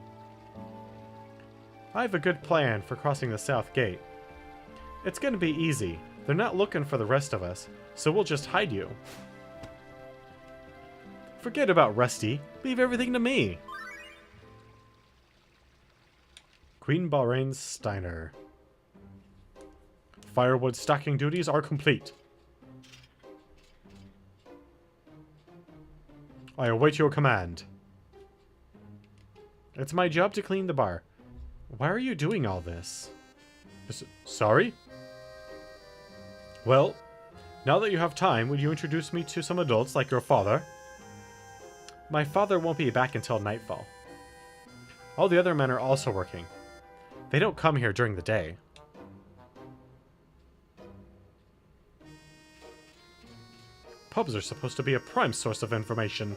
I have a good plan for crossing the south gate. It's gonna be easy. They're not looking for the rest of us, so we'll just hide you. Forget about Rusty. Leave everything to me. Queen Balrain Steiner. Firewood stacking duties are complete. I await your command. It's my job to clean the bar. Why are you doing all this? Sorry? Well, now that you have time, would you introduce me to some adults like your father? My father won't be back until nightfall. All the other men are also working. They don't come here during the day. Pubs are supposed to be a prime source of information.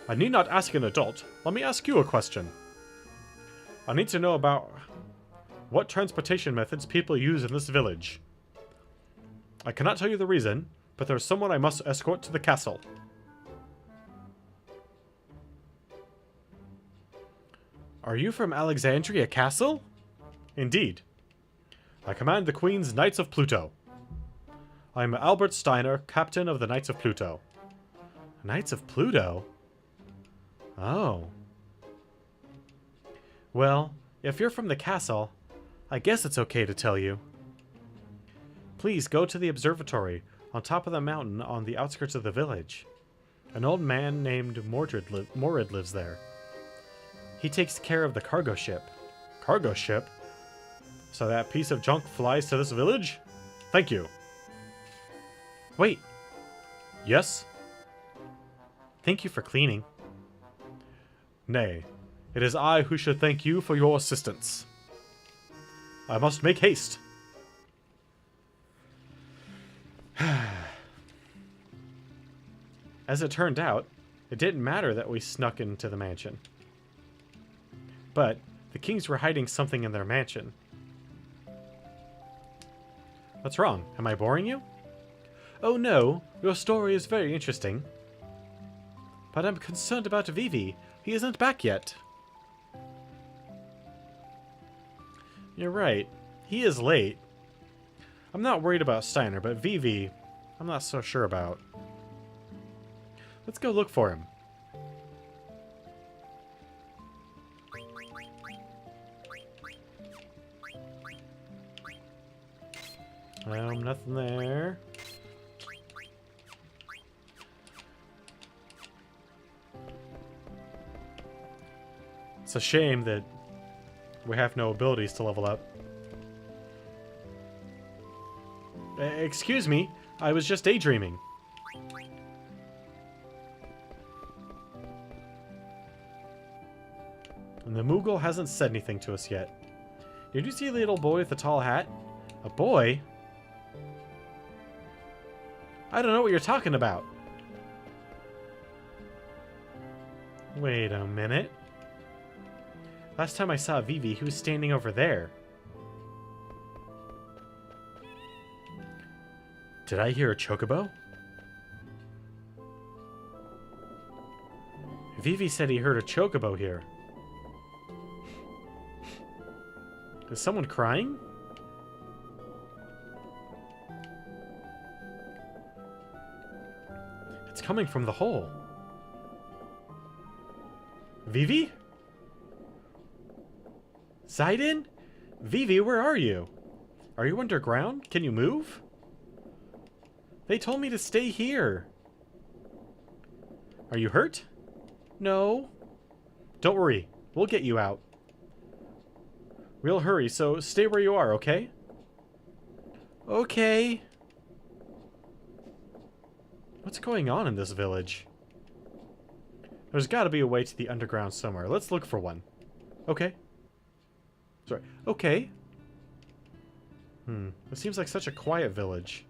I need not ask an adult. Let me ask you a question. I need to know about what transportation methods people use in this village. I cannot tell you the reason, but there's someone I must escort to the castle. Are you from Alexandria Castle? Indeed. I command the Queen's Knights of Pluto. I am Albert Steiner, captain of the Knights of Pluto. Knights of Pluto? Oh. Well, if you're from the castle, I guess it's okay to tell you. Please go to the observatory on top of the mountain on the outskirts of the village. An old man named Morid lives there. He takes care of the cargo ship. Cargo ship? So that piece of junk flies to this village? Thank you. Wait. Yes? Thank you for cleaning. Nay, it is I who should thank you for your assistance. I must make haste. As it turned out, it didn't matter that we snuck into the mansion. But the kings were hiding something in their mansion. What's wrong? Am I boring you? Oh no, your story is very interesting. But I'm concerned about Vivi. He isn't back yet. You're right. He is late. I'm not worried about Steiner, but Vivi, I'm not so sure about. Let's go look for him. Nothing there. It's a shame that we have no abilities to level up. Excuse me, I was just daydreaming. And the Moogle hasn't said anything to us yet. Did you see the little boy with the tall hat? A boy? I don't know what you're talking about. Wait a minute. Last time I saw Vivi, he was standing over there. Did I hear a chocobo? Vivi said he heard a chocobo here. Is someone crying? It's coming from the hole. Vivi? Zidane? Vivi, where are you? Are you underground? Can you move? They told me to stay here. Are you hurt? No. Don't worry. We'll get you out. We'll hurry, so stay where you are, okay? Okay. What's going on in this village? There's got to be a way to the underground somewhere. Let's look for one. Okay. Sorry. Okay. It seems like such a quiet village.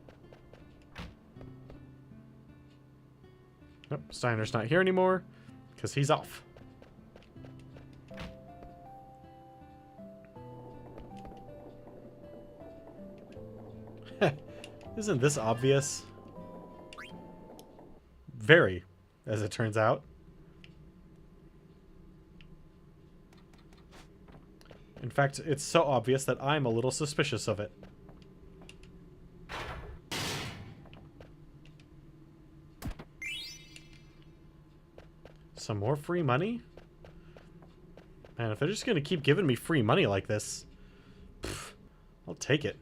Nope, Steiner's not here anymore because he's off. Isn't this obvious? Very, as it turns out. In fact, it's so obvious that I'm a little suspicious of it. Some more free money? Man, if they're just gonna keep giving me free money like this, I'll take it.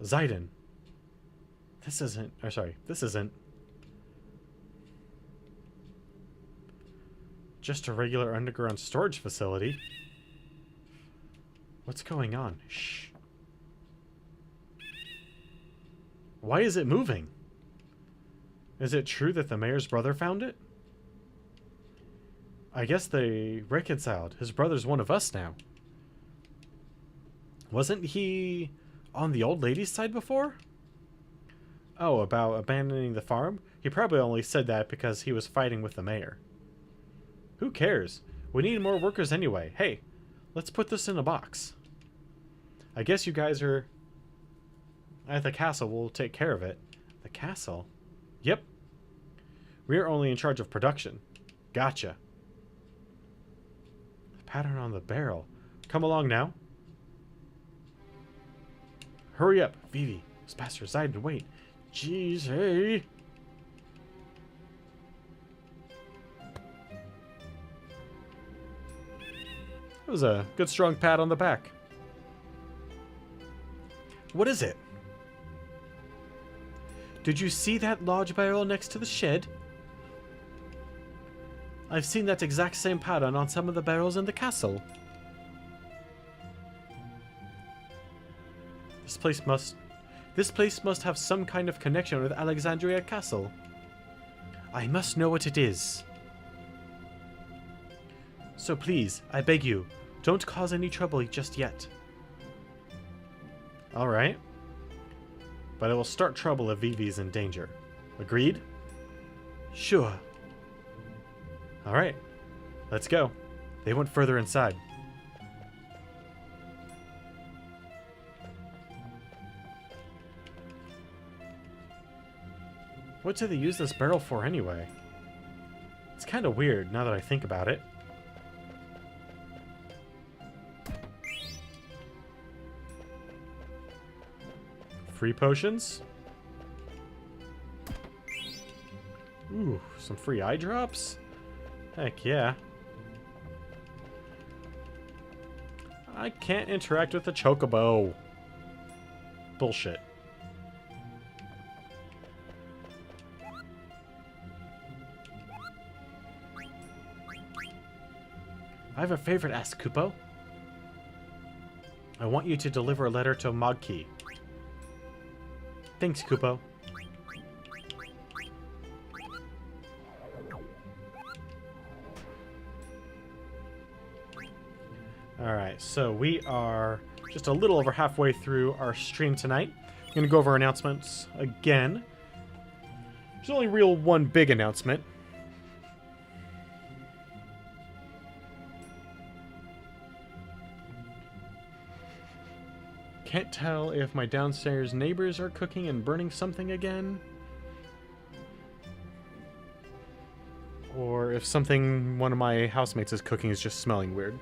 Zidane. This isn't... Or sorry, this isn't... just a regular underground storage facility. What's going on? Shh. Why is it moving? Is it true that the mayor's brother found it? I guess they reconciled. His brother's one of us now. Wasn't he on the old lady's side before? Oh, about abandoning the farm? He probably only said that because he was fighting with the mayor. Who cares? We need more workers anyway. Hey, let's put this in a box. I guess you guys are at the castle. We'll take care of it. The castle? Yep. We're only in charge of production. Gotcha. The pattern on the barrel. Come along now. Hurry up, Vivi. Those bastards died to wait. Jeez, hey. That was a good strong pat on the back. What is it? Did you see that large barrel next to the shed? I've seen that exact same pattern on some of the barrels in the castle. This place must have some kind of connection with Alexandria Castle. I must know what it is. So please, I beg you, don't cause any trouble just yet. Alright. But it will start trouble if Vivi's in danger. Agreed? Sure. Alright. Let's go. They went further inside. What do they use this barrel for anyway? It's kind of weird now that I think about it. Free potions? Ooh, some free eye drops? Heck yeah. I can't interact with the chocobo. Bullshit. I have a favor to ask, Kupo. I want you to deliver a letter to Mogki. Thanks, Kupo. Alright, so we are just a little over halfway through our stream tonight. I'm going to go over announcements again. There's only one big announcement. Can't tell if my downstairs neighbors are cooking and burning something again. Or if something one of my housemates is cooking is just smelling weird.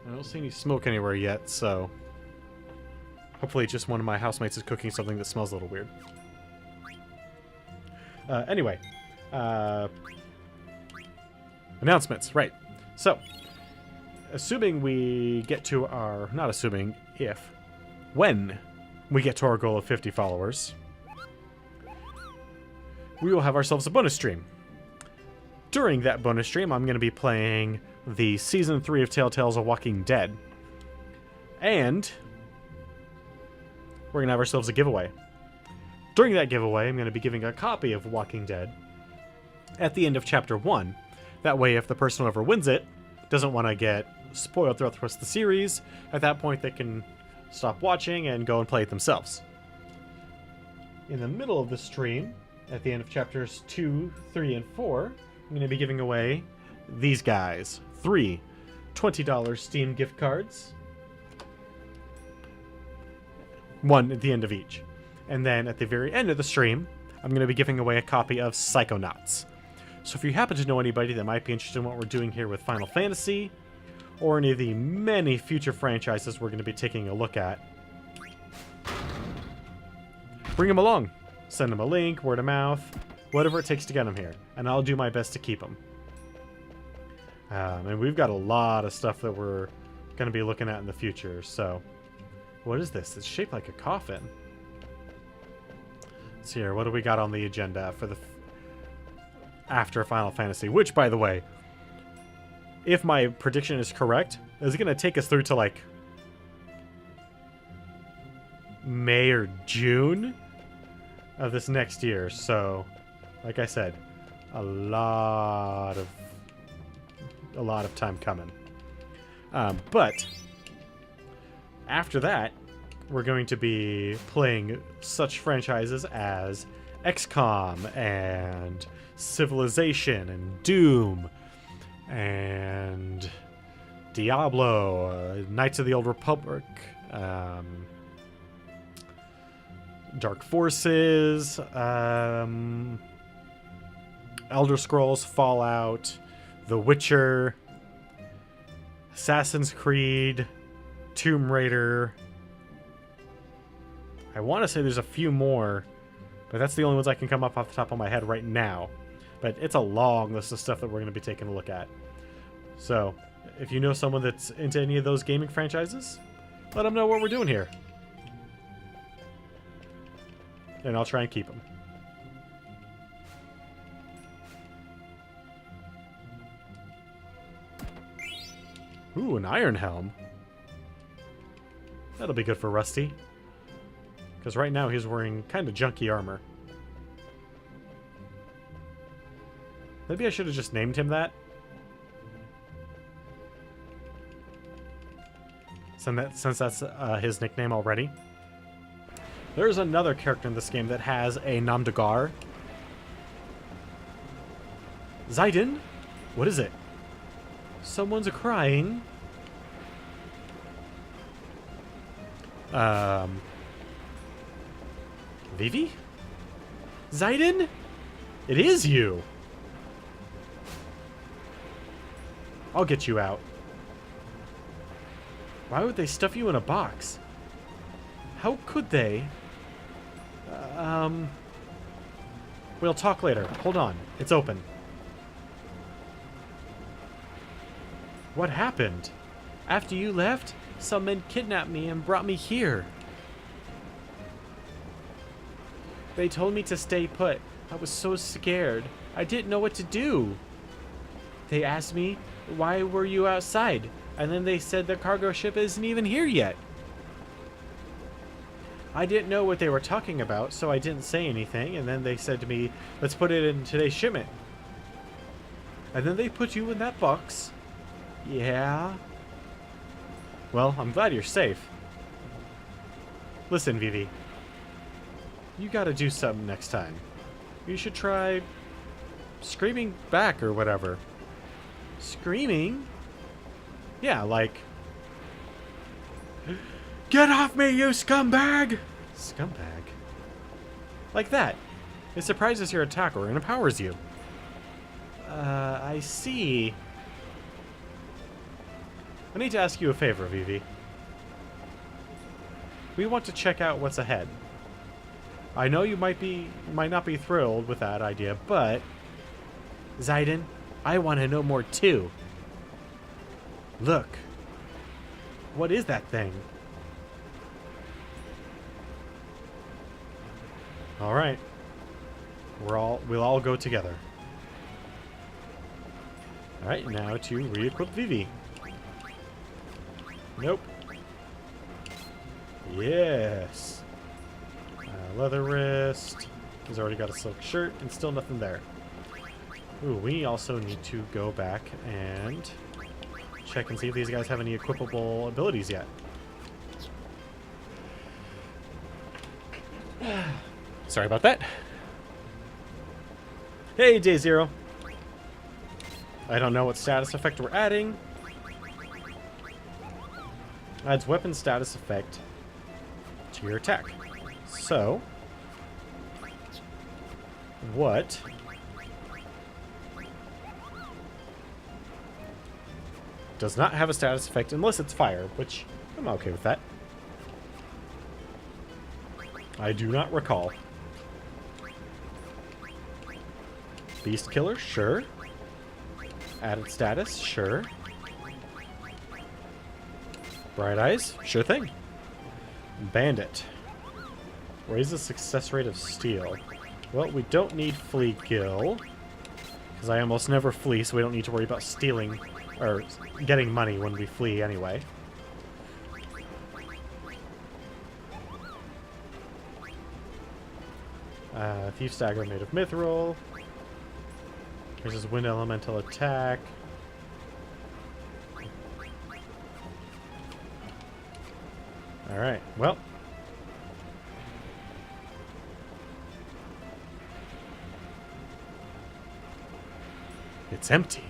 I don't see any smoke anywhere yet, so... hopefully just one of my housemates is cooking something that smells a little weird. Anyway. Announcements, right. So, assuming we get to our... not assuming, when we get to our goal of 50 followers, we will have ourselves a bonus stream. During that bonus stream, I'm going to be playing the Season 3 of Telltale's A Walking Dead. And we're going to have ourselves a giveaway. During that giveaway, I'm going to be giving a copy of Walking Dead at the end of Chapter 1. That way, if the person who ever wins it doesn't want to get spoiled throughout the rest of the series, at that point they can stop watching and go and play it themselves. In the middle of the stream, at the end of Chapters 2, 3, and 4, I'm going to be giving away these guys. 3 $20 Steam gift cards. 1 at the end of each. And then at the very end of the stream, I'm going to be giving away a copy of Psychonauts. So if you happen to know anybody that might be interested in what we're doing here with Final Fantasy, or any of the many future franchises we're going to be taking a look at, bring them along. Send them a link, word of mouth, whatever it takes to get them here. And I'll do my best to keep them. And we've got a lot of stuff that we're going to be looking at in the future, so... what is this? It's shaped like a coffin. Let's see here. What do we got on the agenda for the... after Final Fantasy? Which, by the way, if my prediction is correct, is going to take us through to, like, May or June of this next year. So, like I said, a lot of time coming. But after that, we're going to be playing such franchises as XCOM and Civilization and Doom and Diablo, Knights of the Old Republic, Dark Forces, Elder Scrolls, Fallout, The Witcher, Assassin's Creed, Tomb Raider. I want to say there's a few more, but that's the only ones I can come up off the top of my head right now. But it's a long list of stuff that we're going to be taking a look at. So, if you know someone that's into any of those gaming franchises, let them know what we're doing here. And I'll try and keep them. Ooh, an Iron Helm. That'll be good for Rusty. Because right now he's wearing kind of junky armor. Maybe I should have just named him that. Since that's his nickname already. There's another character in this game that has a nom de guerre. Zayden? What is it? Someone's crying. Vivi? Zayden? It is you! I'll get you out. Why would they stuff you in a box? How could they? We'll talk later. Hold on. It's open. What happened? After you left, some men kidnapped me and brought me here. They told me to stay put. I was so scared. I didn't know what to do. They asked me, why were you outside? And then they said the cargo ship isn't even here yet. I didn't know what they were talking about, so I didn't say anything, and then they said to me, let's put it in today's shipment. And then they put you in that box. Yeah. Well, I'm glad you're safe. Listen, Vivi. You gotta do something next time. You should try screaming back or whatever. Screaming? Yeah, like... Get off me, you scumbag! Scumbag? Like that. It surprises your attacker and empowers you. I see. I need to ask you a favor, Vivi. We want to check out what's ahead. I know you might not be thrilled with that idea, but... Zayden, I want to know more too. Look. What is that thing? Alright. We'll all go together. Alright, now to re-equip Vivi. Nope. Yes. Leather wrist. He's already got a silk shirt and still nothing there. Ooh, we also need to go back and check and see if these guys have any equipable abilities yet. Sorry about that. Hey, Day Zero. I don't know what status effect we're adding. Adds weapon status effect to your attack. So, what does not have a status effect unless it's fire, which I'm okay with that. I do not recall. Beast Killer, sure. Added status, sure. Bright Eyes, sure thing. Bandit. Raises success rate of steal. Well, we don't need Flea Kill, because I almost never flee, so we don't need to worry about stealing or getting money when we flee anyway. Thief's Dagger made of Mithril. There's his Wind Elemental attack. Alright, well. It's empty.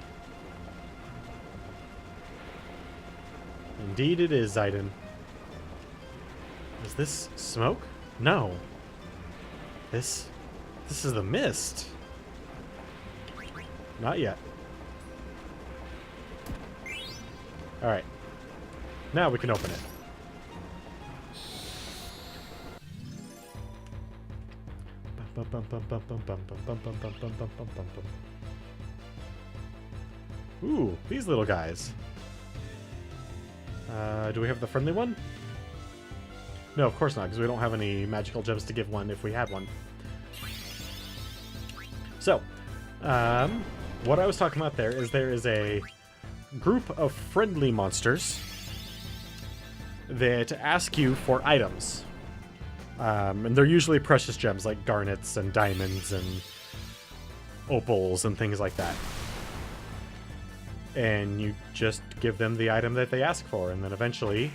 Indeed it is, Zayden. Is this smoke? No. This is the mist. Not yet. Alright. Now we can open it. Ooh, these little guys. Do we have the friendly one? No, of course not, because we don't have any magical gems to give one if we had one. So, what I was talking about there is a group of friendly monsters that ask you for items. And they're usually precious gems like garnets and diamonds and opals and things like that. And you just give them the item that they ask for, and then eventually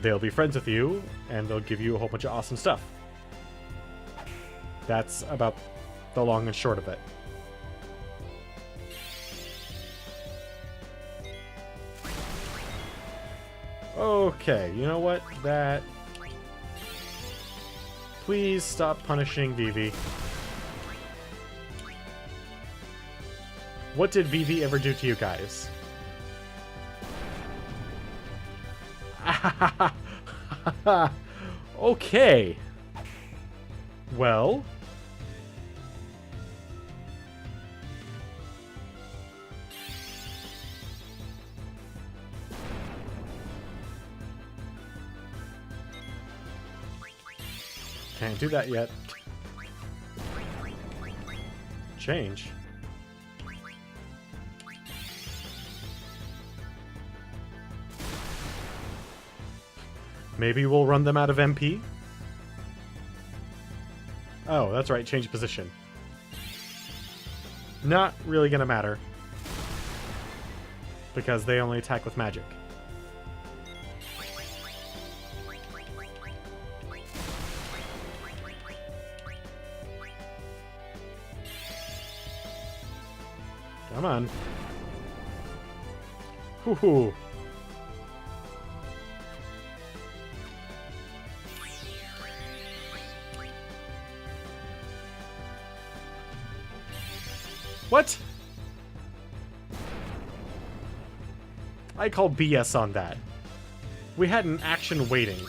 they'll be friends with you and they'll give you a whole bunch of awesome stuff. That's about the long and short of it. Okay, you know what? Please stop punishing Vivi. What did Vivi ever do to you guys? Okay. Well. Can't do that yet. Maybe we'll run them out of MP? Oh, that's right, change position. Not really gonna matter. Because they only attack with magic. Come on. Hoo-hoo. What? I call BS on that. We had an action waiting.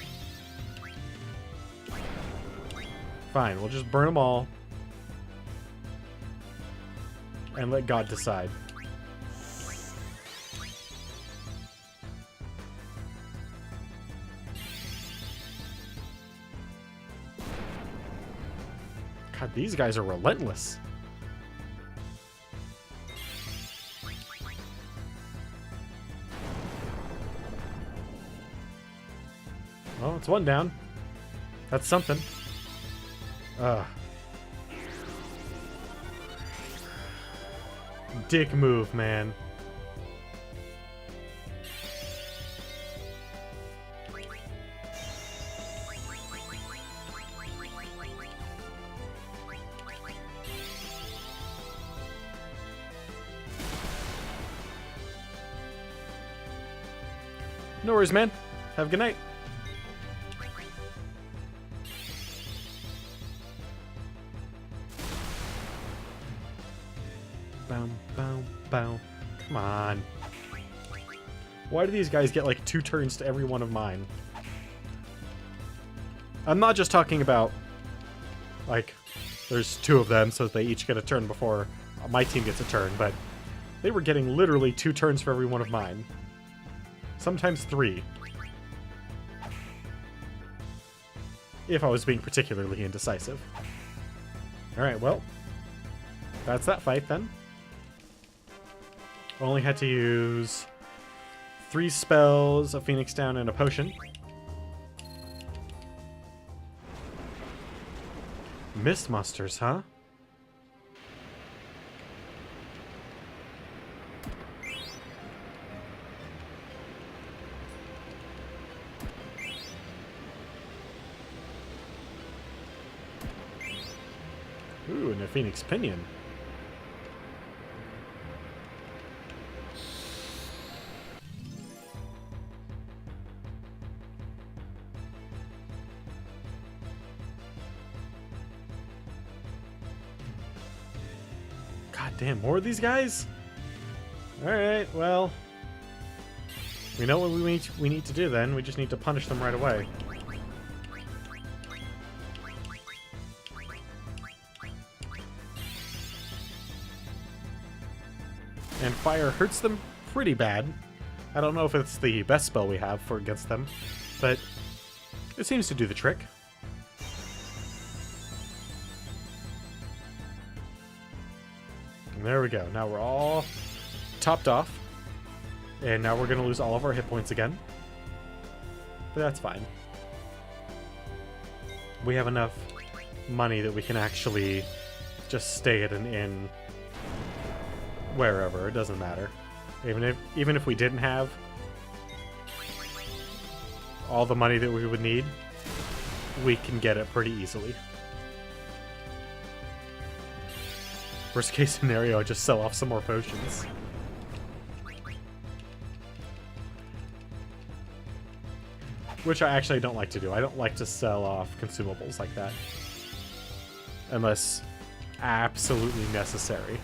Fine, we'll just burn them all. And let God decide. God, these guys are relentless. Well, it's one down. That's something. Ugh. Dick move, man. No worries, man. Have a good night. Bow, bow, bow. Come on. Why do these guys get like 2 turns to every one of mine? I'm not just talking about, like, there's 2 of them, so they each get a turn before my team gets a turn, but they were getting literally 2 turns for every one of mine. Sometimes 3. If I was being particularly indecisive. Alright, well, that's that fight then. Only had to use 3 spells, a Phoenix Down, and a potion. Mist monsters, huh? Ooh, and a Phoenix Pinion. God damn, more of these guys? Alright, well. We know what we need to do then. We just need to punish them right away. And fire hurts them pretty bad. I don't know if it's the best spell we have for against them, but it seems to do the trick. And there we go. Now we're all topped off. And now we're going to lose all of our hit points again. But that's fine. We have enough money that we can actually just stay at an inn wherever, it doesn't matter. Even if we didn't have all the money that we would need, we can get it pretty easily. Worst case scenario, just sell off some more potions. Which I actually don't like to do. I don't like to sell off consumables like that. Unless absolutely necessary.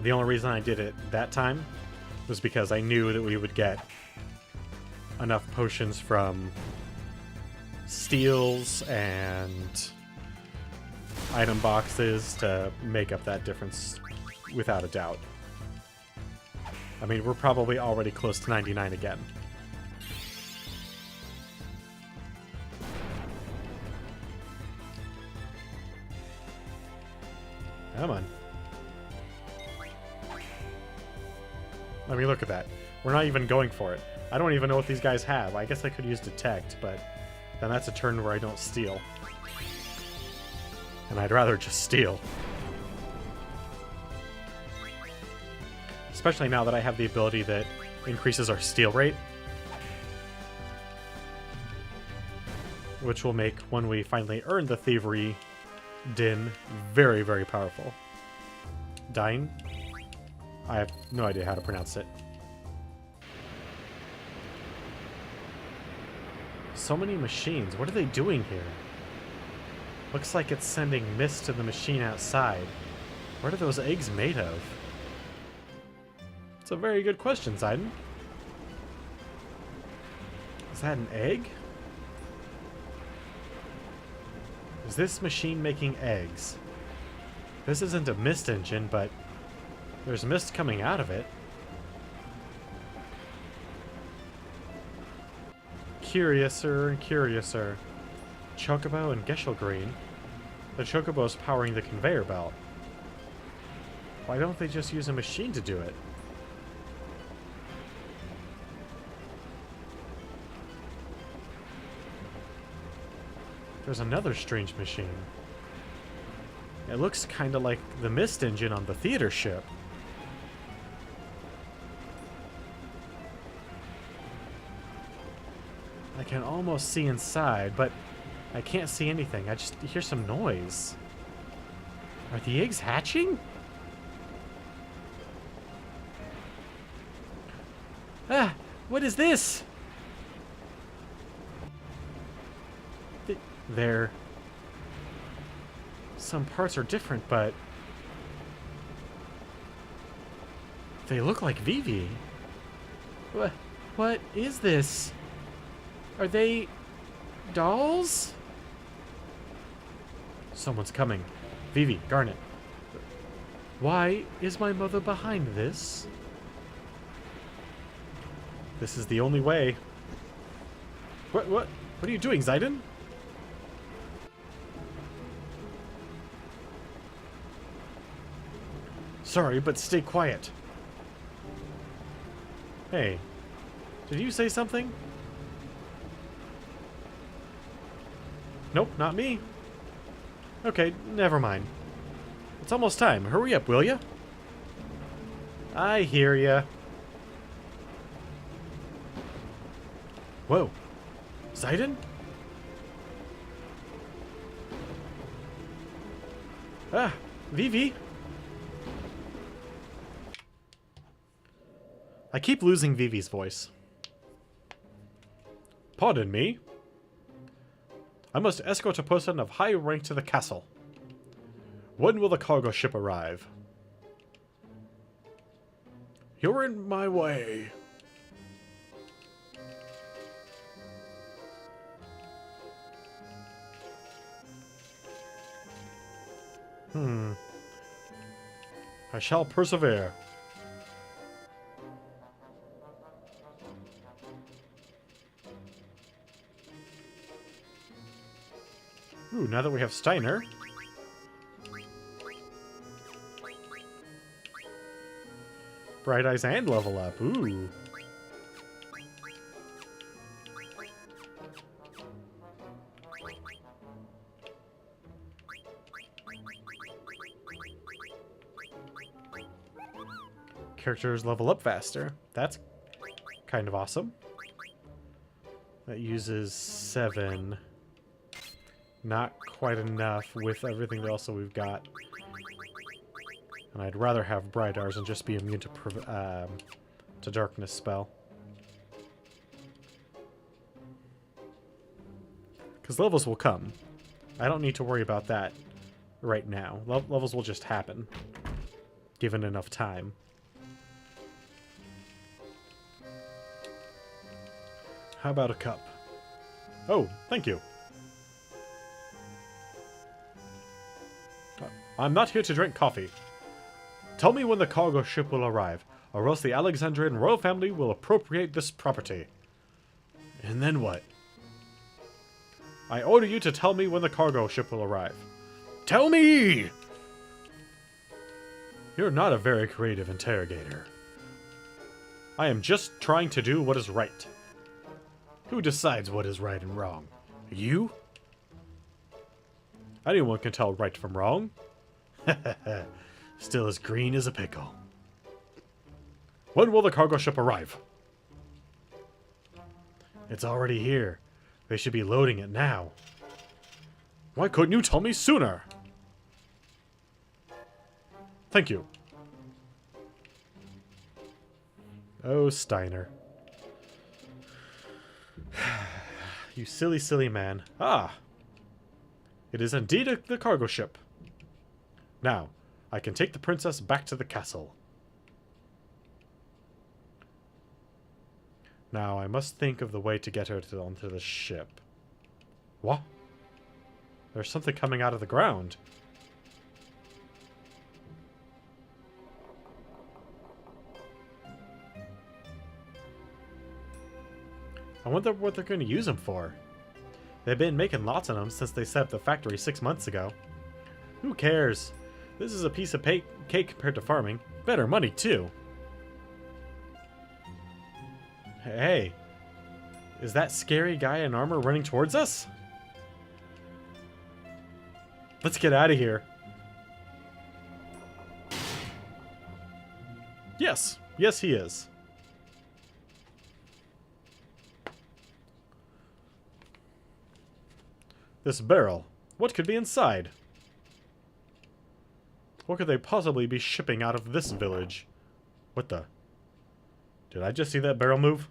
The only reason I did it that time was because I knew that we would get enough potions from steals and item boxes to make up that difference without a doubt. I mean, we're probably already close to 99 again. Come on. I mean, look at that. We're not even going for it. I don't even know what these guys have. I guess I could use Detect, but then that's a turn where I don't steal. And I'd rather just steal. Especially now that I have the ability that increases our steal rate. Which will make, when we finally earn the Thievery Din, very, very powerful. Dying? I have no idea how to pronounce it. So many machines. What are they doing here? Looks like it's sending mist to the machine outside. What are those eggs made of? It's a very good question, Zidon. Is that an egg? Is this machine making eggs? This isn't a mist engine, but there's mist coming out of it. Curiouser and curiouser. Chocobo and Geshelgreen. The Chocobo's powering the conveyor belt. Why don't they just use a machine to do it? There's another strange machine. It looks kind of like the mist engine on the theater ship. I can almost see inside, but I can't see anything. I just hear some noise. Are the eggs hatching? Ah, what is this? There. Some parts are different, but they look like Vivi. What is this? Are they dolls? Someone's coming. Vivi, Garnet. Why is my mother behind this? This is the only way. What are you doing, Zidon? Sorry, but stay quiet. Hey, did you say something? Nope, not me. Okay, never mind. It's almost time. Hurry up, will ya? I hear ya. Whoa. Zidon? Ah, Vivi. I keep losing Vivi's voice. Pardon me. I must escort a person of high rank to the castle. When will the cargo ship arrive? You're in my way. I shall persevere. Ooh, now that we have Steiner. Bright Eyes and level up. Ooh. Characters level up faster. That's kind of awesome. That uses 7. Not quite enough with everything else that we've got. And I'd rather have Bright Eyes and just be immune to Darkness spell. Because levels will come. I don't need to worry about that right now. Levels will just happen. Given enough time. How about a cup? Oh, thank you. I'm not here to drink coffee. Tell me when the cargo ship will arrive, or else the Alexandrian royal family will appropriate this property. And then what? I order you to tell me when the cargo ship will arrive. Tell me! You're not a very creative interrogator. I am just trying to do what is right. Who decides what is right and wrong? You? Anyone can tell right from wrong. Still as green as a pickle. When will the cargo ship arrive? It's already here. They should be loading it now. Why couldn't you tell me sooner? Thank you. Oh, Steiner. You silly, silly man. Ah! It is indeed the cargo ship. Now, I can take the princess back to the castle. Now, I must think of the way to get her onto the ship. What? There's something coming out of the ground. I wonder what they're going to use them for. They've been making lots of them since they set up the factory 6 months ago. Who cares? This is a piece of cake compared to farming. Better money, too. Hey. Is that scary guy in armor running towards us? Let's get out of here. Yes. Yes, he is. This barrel. What could be inside? What could they possibly be shipping out of this village? What the? Did I just see that barrel move?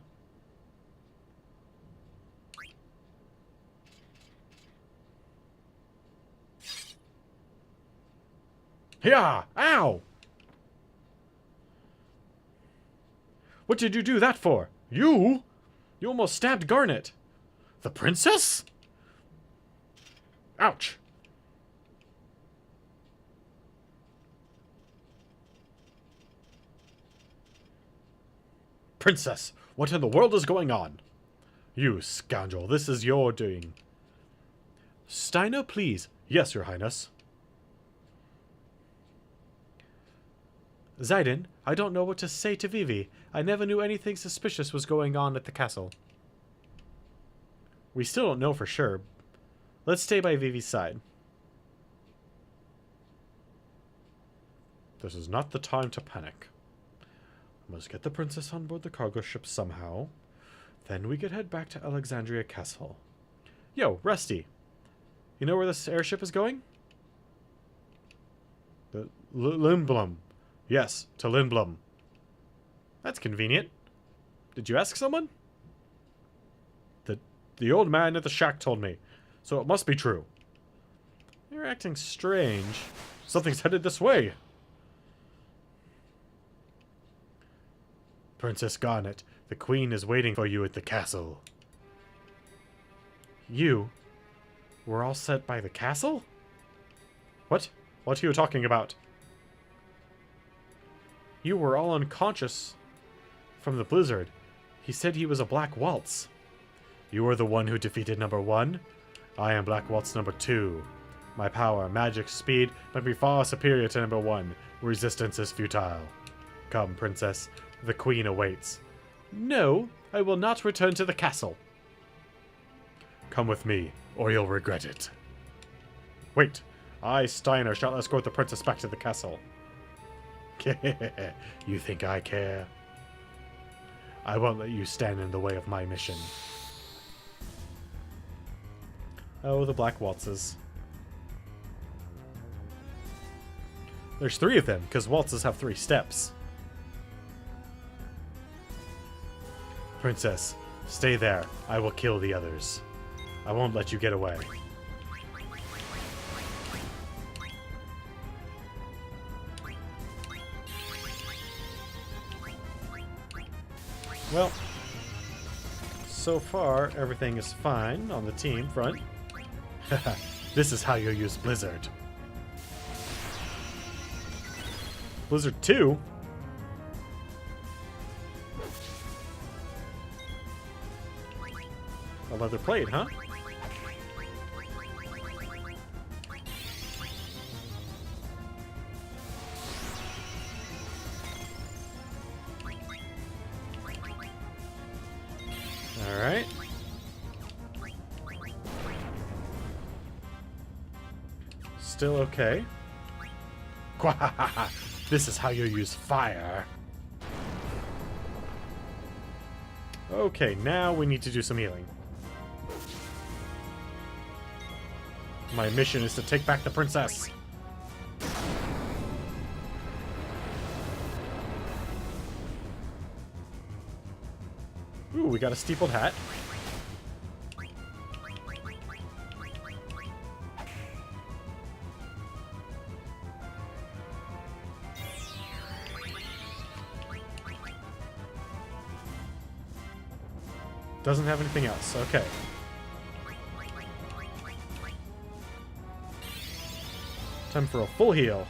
Yeah! Ow! What did you do that for? You? You almost stabbed Garnet. The princess? Ouch! Princess, what in the world is going on? You scoundrel, this is your doing. Steiner, please. Yes, your highness. Zayden, I don't know what to say to Vivi. I never knew anything suspicious was going on at the castle. We still don't know for sure. Let's stay by Vivi's side. This is not the time to panic. I must get the princess on board the cargo ship somehow. Then we could head back to Alexandria Castle. Yo, Rusty. You know where this airship is going? The Lindblom. Yes, to Lindblom. That's convenient. Did you ask someone? The old man at the shack told me, so it must be true. You're acting strange. Something's headed this way. Princess Garnet, the queen is waiting for you at the castle. You? We're all set by the castle? What? What are you talking about? You were all unconscious from the blizzard. He said he was a Black Waltz. You were the one who defeated number 1? I am Black Waltz number 2. My power, magic, speed might be far superior to number 1. Resistance is futile. Come, princess. The queen awaits. No, I will not return to the castle. Come with me, or you'll regret it. Wait. I, Steiner, shall escort the princess back to the castle. You think I care? I won't let you stand in the way of my mission. Oh, the Black Waltzes. There's 3 of them, because waltzes have 3 steps. Princess, stay there. I will kill the others. I won't let you get away. Well, so far everything is fine on the team front. This is how you use Blizzard. Blizzard 2? A leather plate, huh? Alright. Still okay. This is how you use fire. Okay, now we need to do some healing. My mission is to take back the princess. Ooh, we got a steepled hat. Doesn't have anything else. Okay. Time for a full heal.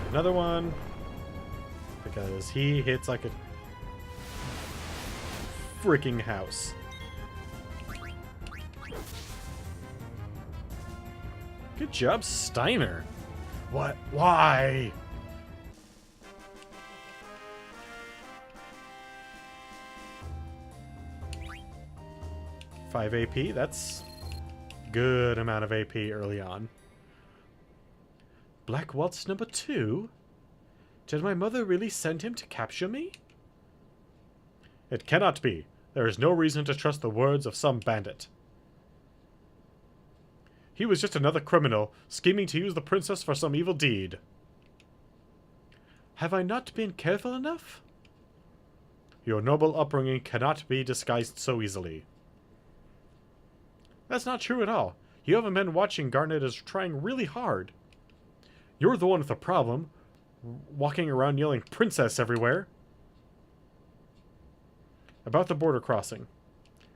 Another one. Because he hits like a freaking house. Good job, Steiner. What? Why? Five AP. That's good amount of AP early on. Black Waltz number 2? Did my mother really send him to capture me? It cannot be. There is no reason to trust the words of some bandit. He was just another criminal, scheming to use the princess for some evil deed. Have I not been careful enough? Your noble upbringing cannot be disguised so easily. That's not true at all. You haven't been watching. Garnet is trying really hard. You're the one with the problem. Walking around yelling princess everywhere. About the border crossing.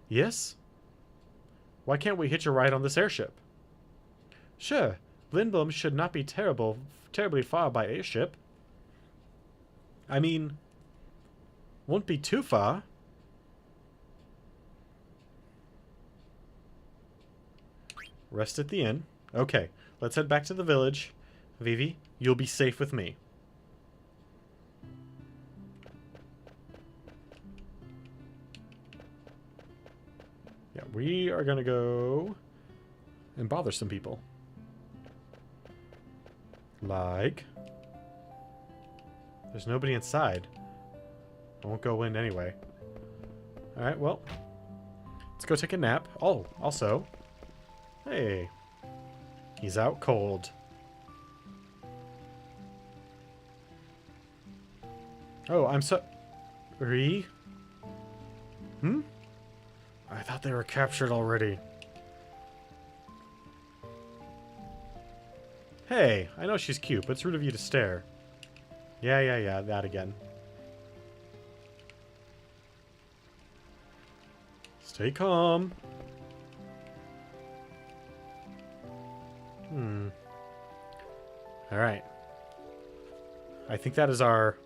Yes? Why can't we hitch a ride on this airship? Sure, Lindblom should not be terribly far by airship. I mean, won't be too far. Rest at the inn. Okay, let's head back to the village. Vivi, you'll be safe with me. Yeah, we are gonna go and bother some people. Like... There's nobody inside. I won't go in anyway. Alright, well. Let's go take a nap. Oh, also. Hey. He's out cold. Oh, I'm sorry. Hmm? I thought they were captured already. Hey, I know she's cute, but it's rude of you to stare. Yeah, that again. Stay calm. Alright. I think that is our...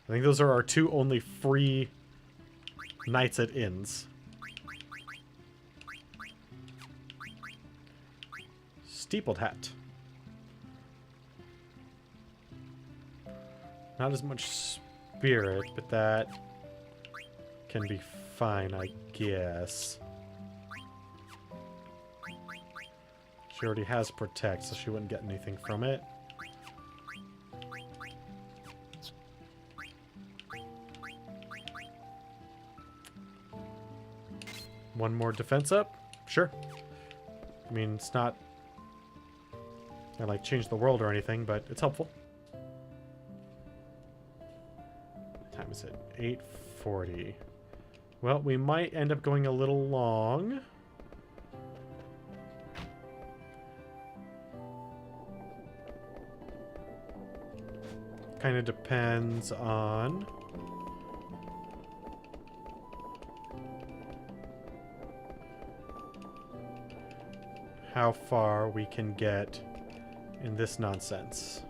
I think those are our 2 only free nights at inns. Steepled hat. Not as much spirit, but that can be fine, I guess. She already has protect, so she wouldn't get anything from it. One more defense up? Sure. I mean, it's not gonna, like, change the world or anything, but it's helpful. What time is it? 8:40. Well, we might end up going a little long. Kind of depends on... how far we can get in this nonsense.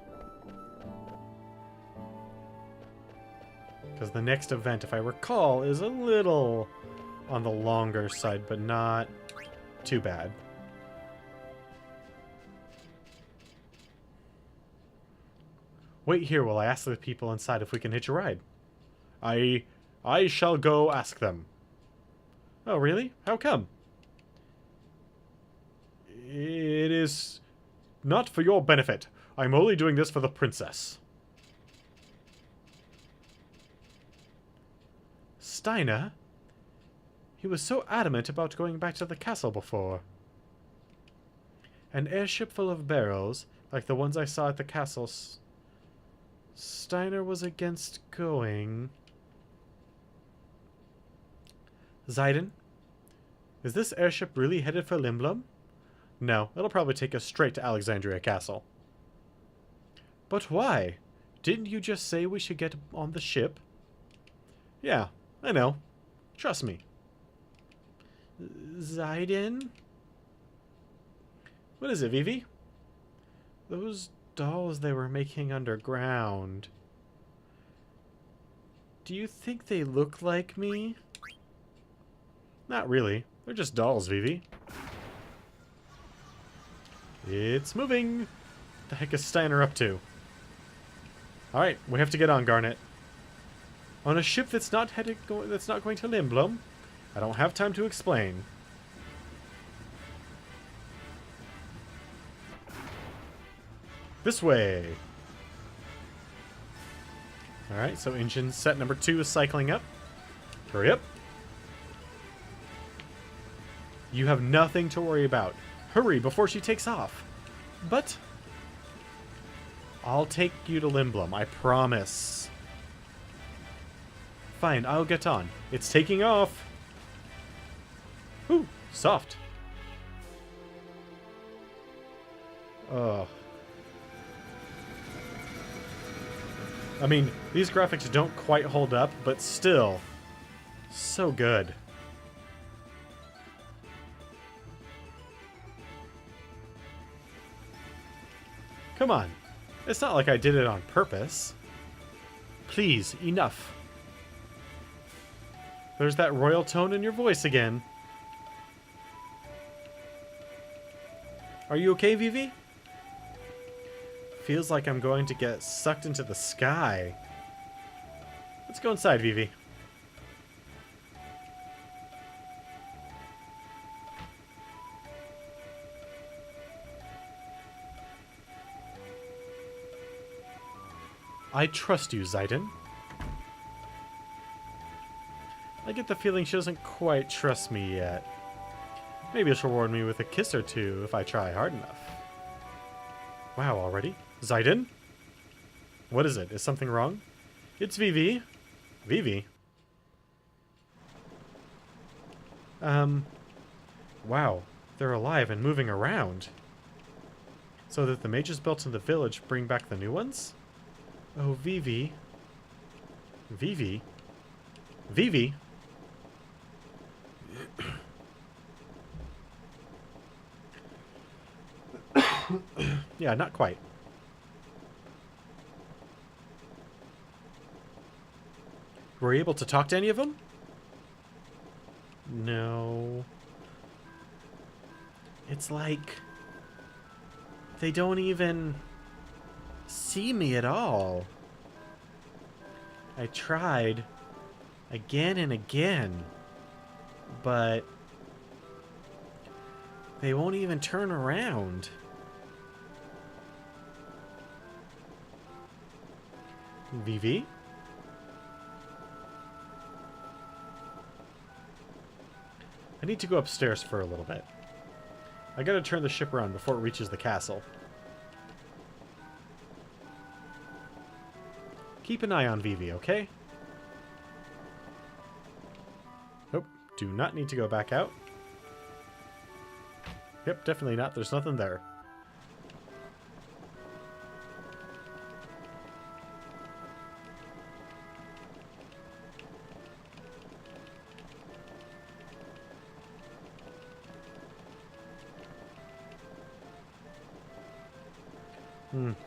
Because the next event, if I recall, is a little on the longer side, but not too bad. Wait here while I ask the people inside if we can hitch a ride. I shall go ask them. Oh, really? How come? It is not for your benefit. I'm only doing this for the princess. Steiner? He was so adamant about going back to the castle before. An airship full of barrels, like the ones I saw at the castle. Steiner was against going. Zayden? Is this airship really headed for Limblum? No, it'll probably take us straight to Alexandria Castle. But why? Didn't you just say we should get on the ship? Yeah, I know. Trust me. Zayden? What is it, Vivi? Those dolls they were making underground. Do you think they look like me? Not really. They're just dolls, Vivi. It's moving. What the heck is Steiner up to? Alright, we have to get on, Garnet. On a ship that's not going to Limblum? I don't have time to explain. This way. Alright, so engine set number 2 is cycling up. Hurry up. You have nothing to worry about. Hurry before she takes off. But I'll take you to Limblum, I promise. Fine, I'll get on. It's taking off. Ooh, soft. Ugh. I mean, these graphics don't quite hold up, but still, so good. Come on. It's not like I did it on purpose. Please, enough. There's that royal tone in your voice again. Are you okay, Vivi? Feels like I'm going to get sucked into the sky. Let's go inside, Vivi. I trust you, Zayden. I get the feeling she doesn't quite trust me yet. Maybe she'll reward me with a kiss or two if I try hard enough. Wow, already? Zayden? What is it? Is something wrong? It's Vivi. Vivi? Wow. They're alive and moving around. So that the mages built in the village bring back the new ones? Oh, Vivi. Vivi? Vivi? Yeah, not quite. Were you able to talk to any of them? No. It's like they don't even see me at all. I tried again and again, but they won't even turn around. Vivi? I need to go upstairs for a little bit. I gotta turn the ship around before it reaches the castle. Keep an eye on Vivi, okay? Nope, do not need to go back out. Yep, definitely not. There's nothing there.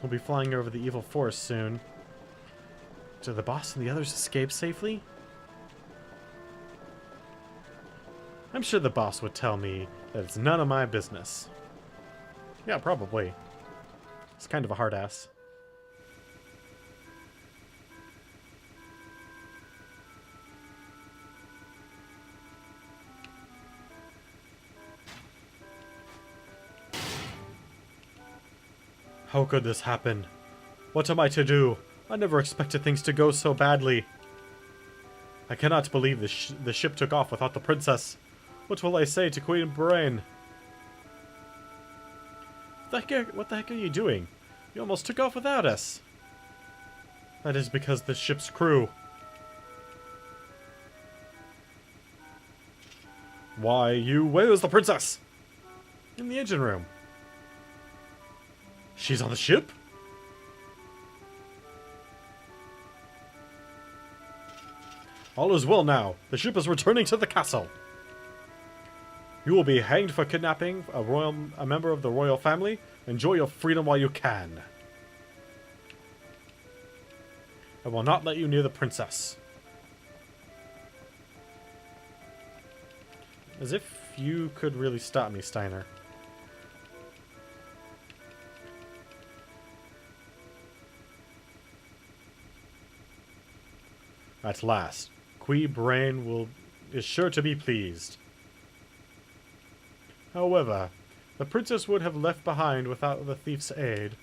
We'll be flying over the evil forest soon. Did the boss and the others escape safely? I'm sure the boss would tell me that it's none of my business. Yeah, probably. He's kind of a hard ass. How could this happen? What am I to do? I never expected things to go so badly. I cannot believe the ship took off without the princess. What will I say to Queen Brain? What the heck are you doing? You almost took off without us. That is because the ship's crew. Where is the princess? In the engine room. She's on the ship? All is well now. The ship is returning to the castle. You will be hanged for kidnapping a member of the royal family. Enjoy your freedom while you can. I will not let you near the princess. As if you could really stop me, Steiner. At last, Queen Brain is sure to be pleased. However, the princess would have left behind without the thief's aid.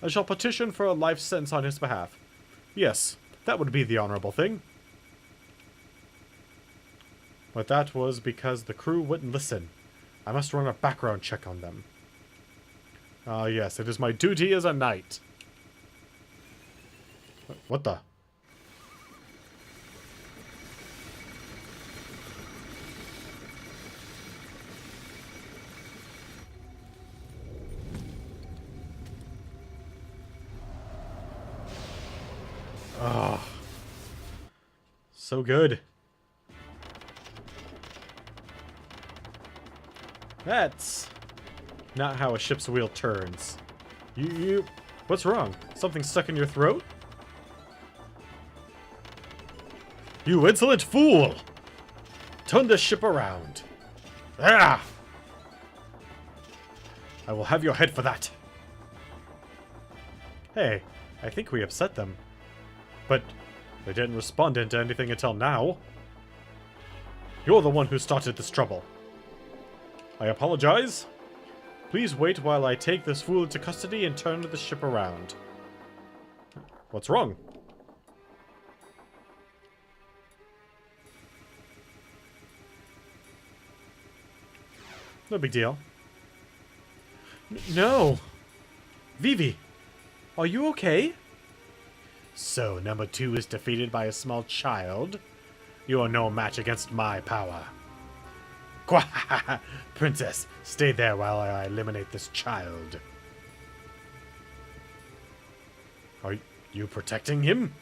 I shall petition for a life sentence on his behalf. Yes, that would be the honorable thing. But that was because the crew wouldn't listen. I must run a background check on them. Ah, yes, it is my duty as a knight. What the? Oh, so good. That's not how a ship's wheel turns. What's wrong? Something stuck in your throat? You insolent fool! Turn this ship around. Ah! I will have your head for that. Hey, I think we upset them. But they didn't respond to anything until now. You're the one who started this trouble. I apologize. Please wait while I take this fool into custody and turn the ship around. What's wrong? No big deal. No! Vivi! Are you okay? So, number 2 is defeated by a small child? You are no match against my power. Quahaha! Princess, stay there while I eliminate this child. Are you protecting him?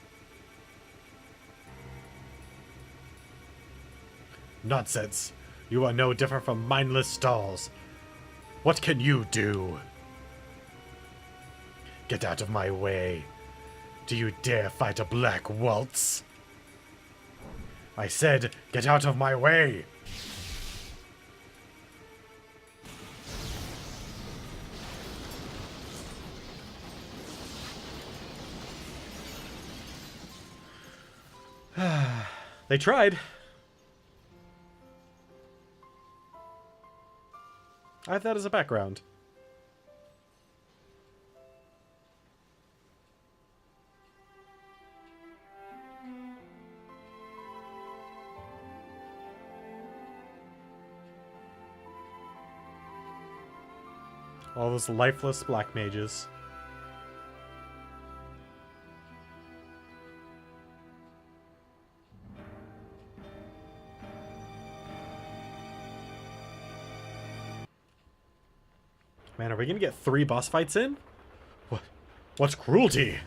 Nonsense. You are no different from mindless stalls. What can you do? Get out of my way. Do you dare fight a black waltz? I said, get out of my way! They tried. I have that as a background. All those lifeless black mages. Man, are we gonna get 3 boss fights in? What's cruelty?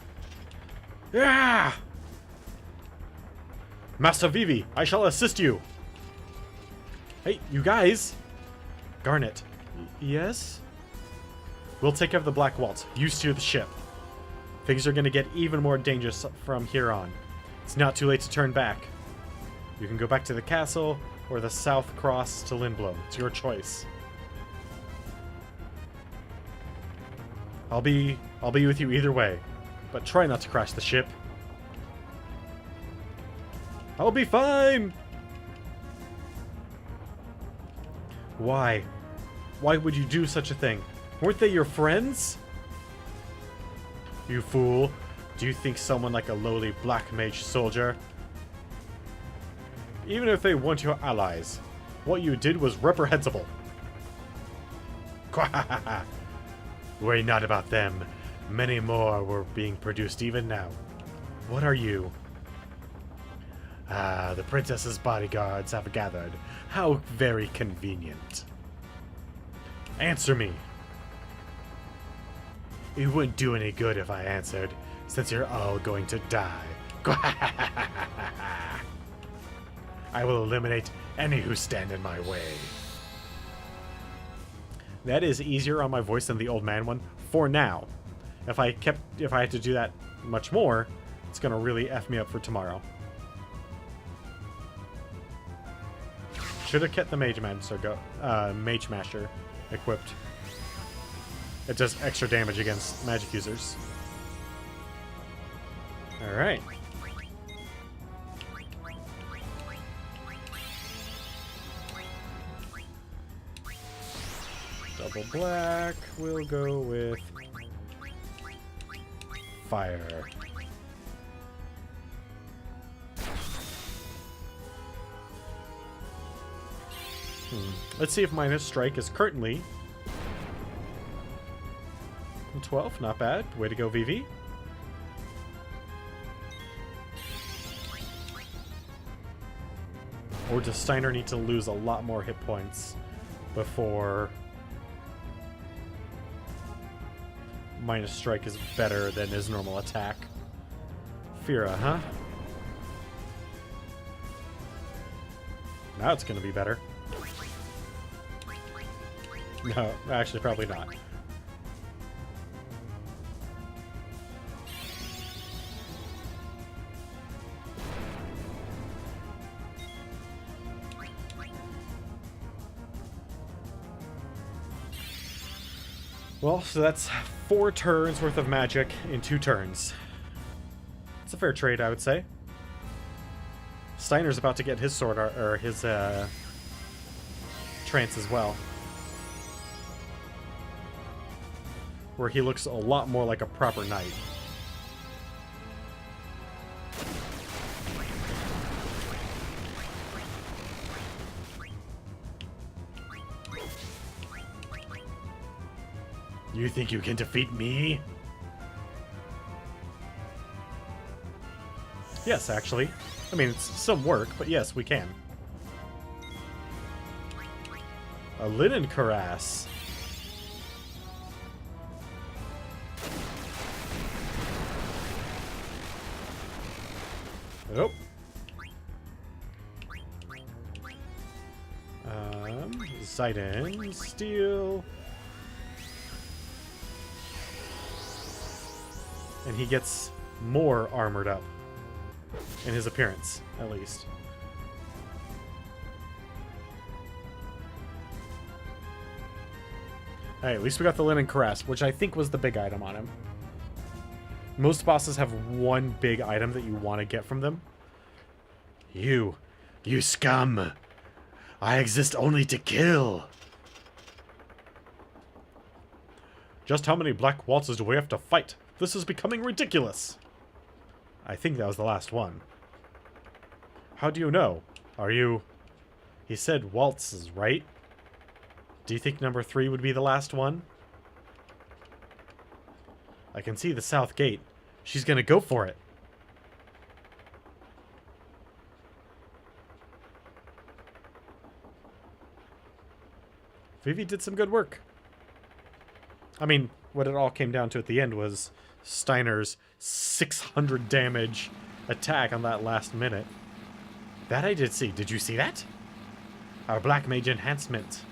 Yeah! Master Vivi, I shall assist you. Hey, you guys. Garnet. Yes? We'll take care of the Black Waltz. You steer the ship. Things are going to get even more dangerous from here on. It's not too late to turn back. You can go back to the castle or the south cross to Lindblom. It's your choice. I'll be with you either way, but try not to crash the ship. I'll be fine! Why? Why would you do such a thing? Weren't they your friends? You fool. Do you think someone like a lowly black mage soldier? Even if they weren't your allies, what you did was reprehensible. Quahahaha. Worry not about them. Many more were being produced even now. What are you? Ah, the princess's bodyguards have gathered. How very convenient. Answer me. It wouldn't do any good if I answered, since you're all going to die. I will eliminate any who stand in my way. That is easier on my voice than the old man one, for now. If I had to do that much more, it's gonna really F me up for tomorrow. Should have kept the Mage Masher equipped. It does extra damage against magic users. Alright. Double black. We'll go with fire. Let's see if minus strike is currently 12. Not bad. Way to go, Vivi. Or does Steiner need to lose a lot more hit points before minus strike is better than his normal attack? Fira, huh? Now it's going to be better. No, actually, probably not. Well, so that's 4 turns worth of magic in 2 turns. It's a fair trade, I would say. Steiner's about to get his sword or his trance as well, where he looks a lot more like a proper knight. You think you can defeat me? Yes, actually. I mean, it's some work, but yes, we can. A linen cuirass. Oh. Zidane, steel. And he gets more armored up. In his appearance, at least. Hey, at least we got the linen cuirass, which I think was the big item on him. Most bosses have one big item that you want to get from them. You scum! I exist only to kill! Just how many black waltzes do we have to fight? This is becoming ridiculous! I think that was the last one. How do you know? Are you... He said waltzes, right? Do you think number 3 would be the last one? I can see the south gate. She's gonna go for it. Vivi did some good work. I mean, what it all came down to at the end was Steiner's 600 damage attack on that last minute. That I did see. Did you see that? Our Black Mage enhancement.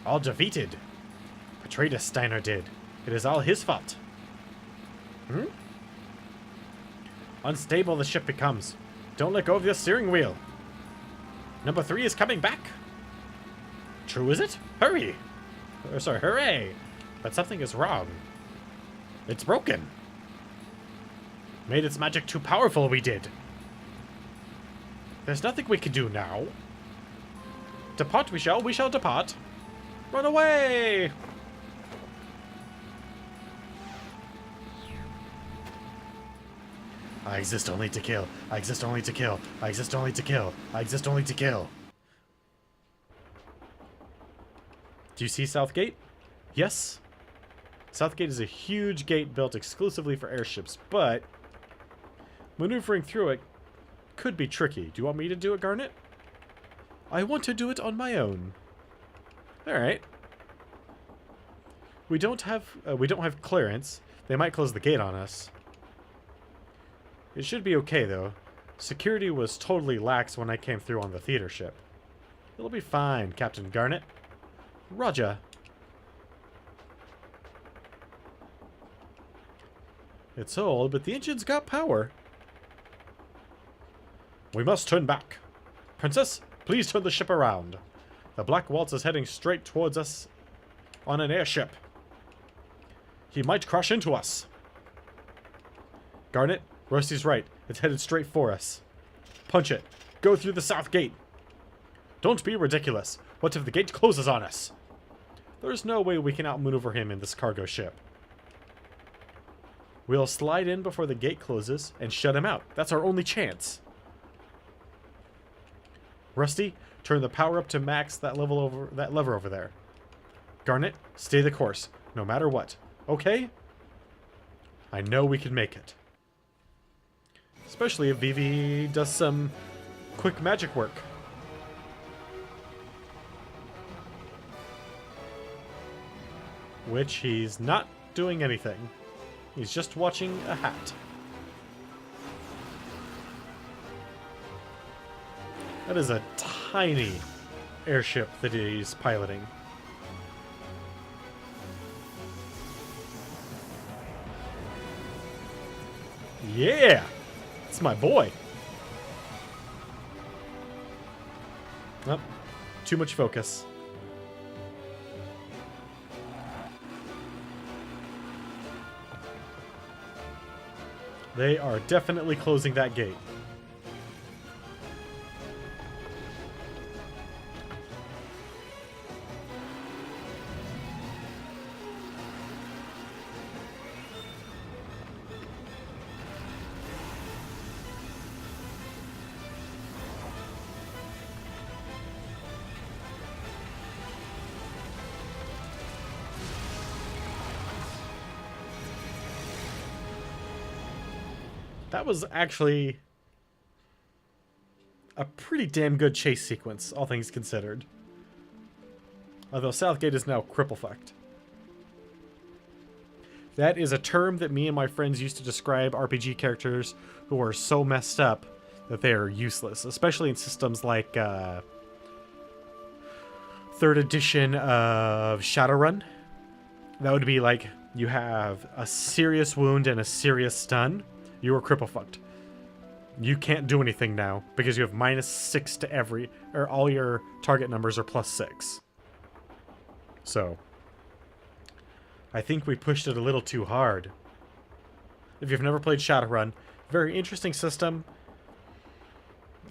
All defeated. Betrayed us, Steiner did. It is all his fault. Unstable the ship becomes. Don't let go of the steering wheel. Number 3 is coming back. True, is it? Hurry! Sorry, hooray! But something is wrong. It's broken. Made its magic too powerful, we did. There's nothing we can do now. Depart we shall depart. Run away! I exist only to kill. I exist only to kill. I exist only to kill. I exist only to kill. Do you see Southgate? Yes. Southgate is a huge gate built exclusively for airships, but maneuvering through it could be tricky. Do you want me to do it, Garnet? I want to do it on my own. Alright. We don't have clearance. They might close the gate on us. It should be okay, though. Security was totally lax when I came through on the theater ship. It'll be fine, Captain Garnet. Roger. It's old, but the engine's got power. We must turn back. Princess, please turn the ship around. The Black Waltz is heading straight towards us on an airship. He might crash into us. Garnet, Rusty's right. It's headed straight for us. Punch it. Go through the south gate. Don't be ridiculous. What if the gate closes on us? There's no way we can outmaneuver him in this cargo ship. We'll slide in before the gate closes and shut him out. That's our only chance. Rusty, turn the power up to max that lever over there. Garnet, stay the course, no matter what. Okay? I know we can make it. Especially if Vivi does some quick magic work. Which he's not doing anything. He's just watching a hat. That is a tiny airship that he's piloting. Yeah! It's my boy. Oh, too much focus. They are definitely closing that gate. That was actually a pretty damn good chase sequence, all things considered. Although Southgate is now cripple-fucked. That is a term that me and my friends used to describe RPG characters who are so messed up that they are useless, especially in systems like 3rd edition of Shadowrun. That would be like you have a serious wound and a serious stun. You are cripple fucked. You can't do anything now because you have -6 to every, or all your target numbers are +6. So, I think we pushed it a little too hard. If you've never played Shadowrun, very interesting system.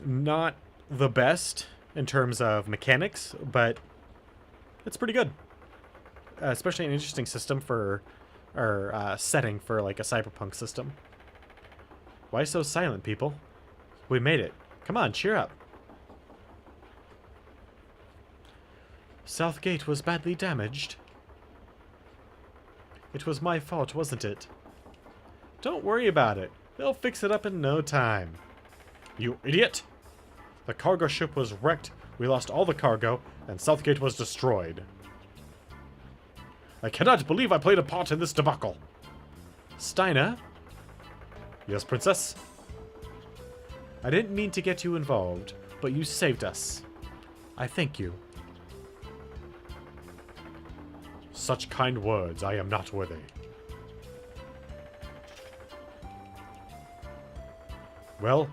Not the best in terms of mechanics, but it's pretty good. Especially an interesting system for, or setting for like a cyberpunk system. Why so silent, people? We made it. Come on, cheer up. Southgate was badly damaged. It was my fault, wasn't it? Don't worry about it. They'll fix it up in no time. You idiot! The cargo ship was wrecked, we lost all the cargo, and Southgate was destroyed. I cannot believe I played a part in this debacle. Steiner? Yes, Princess? I didn't mean to get you involved, but you saved us. I thank you. Such kind words I am not worthy. Well,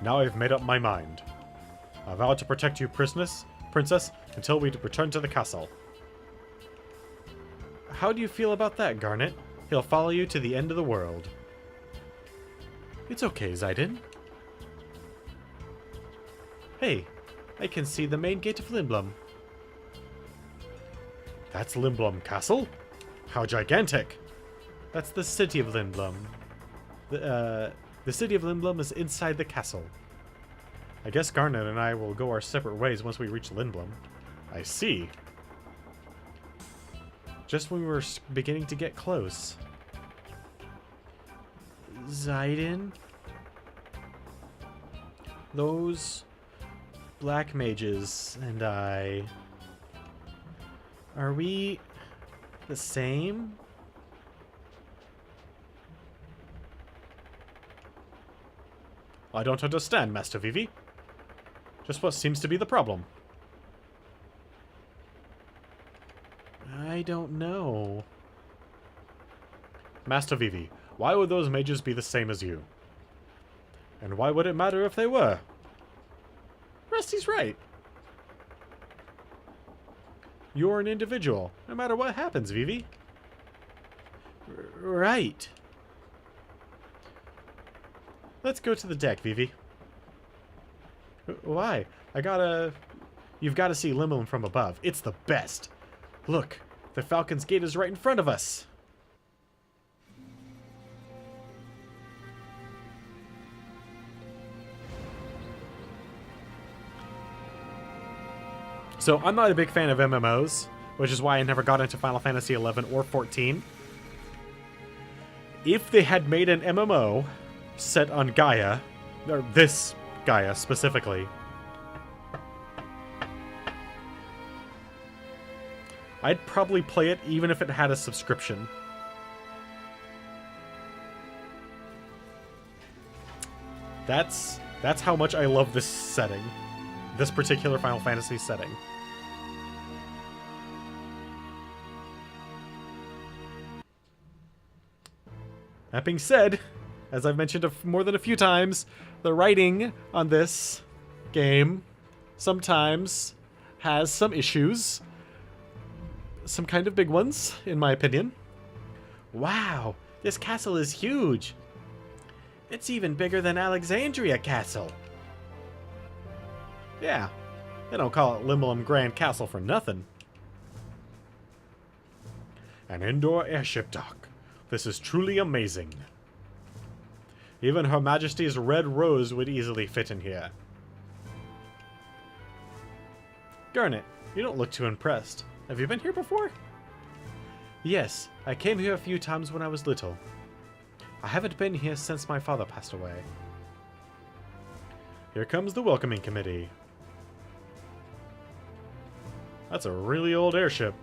now I've made up my mind. I vow to protect you, princess, until we return to the castle. How do you feel about that, Garnet? He'll follow you to the end of the world. It's okay, Zidane. Hey, I can see the main gate of Lindblum. That's Lindblum Castle? How gigantic! That's the city of Lindblum. The city of Lindblum is inside the castle. I guess Garnet and I will go our separate ways once we reach Lindblum. I see. Just when we were beginning to get close. Zidane? Those black mages and I... Are we the same? I don't understand, Master Vivi. Just what seems to be the problem? I don't know. Master Vivi, why would those mages be the same as you? And why would it matter if they were? Rusty's right. You're an individual, no matter what happens, Vivi. Right. Let's go to the deck, Vivi. Why? You've gotta see Lindblum from above. It's the best. Look, the Falcon's Gate is right in front of us. So, I'm not a big fan of MMOs, which is why I never got into Final Fantasy 11 or 14. If they had made an MMO set on Gaia, or this Gaia specifically, I'd probably play it even if it had a subscription. That's how much I love this setting. This particular Final Fantasy setting. That being said, as I've mentioned more than a few times, the writing on this game sometimes has some issues. Some kind of big ones, in my opinion. Wow, this castle is huge. It's even bigger than Alexandria Castle. Yeah, they don't call it Lindblum Grand Castle for nothing. An indoor airship dock. This is truly amazing. Even Her Majesty's Red Rose would easily fit in here. Garnet, you don't look too impressed. Have you been here before? Yes, I came here a few times when I was little. I haven't been here since my father passed away. Here comes the welcoming committee. That's a really old airship.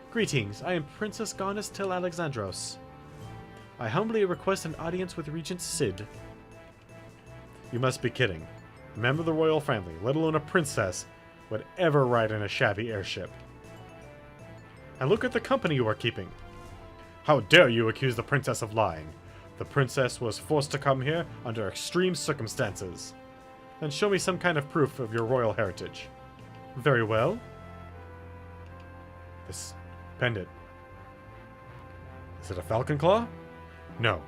Greetings, I am Princess Garnet Till Alexandros. I humbly request an audience with Regent Cid. You must be kidding. A member of the royal family, let alone a princess, would ever ride in a shabby airship. And look at the company you are keeping. How dare you accuse the princess of lying? The princess was forced to come here under extreme circumstances. Then show me some kind of proof of your royal heritage. Very well. This pendant. Is it a falcon claw? No.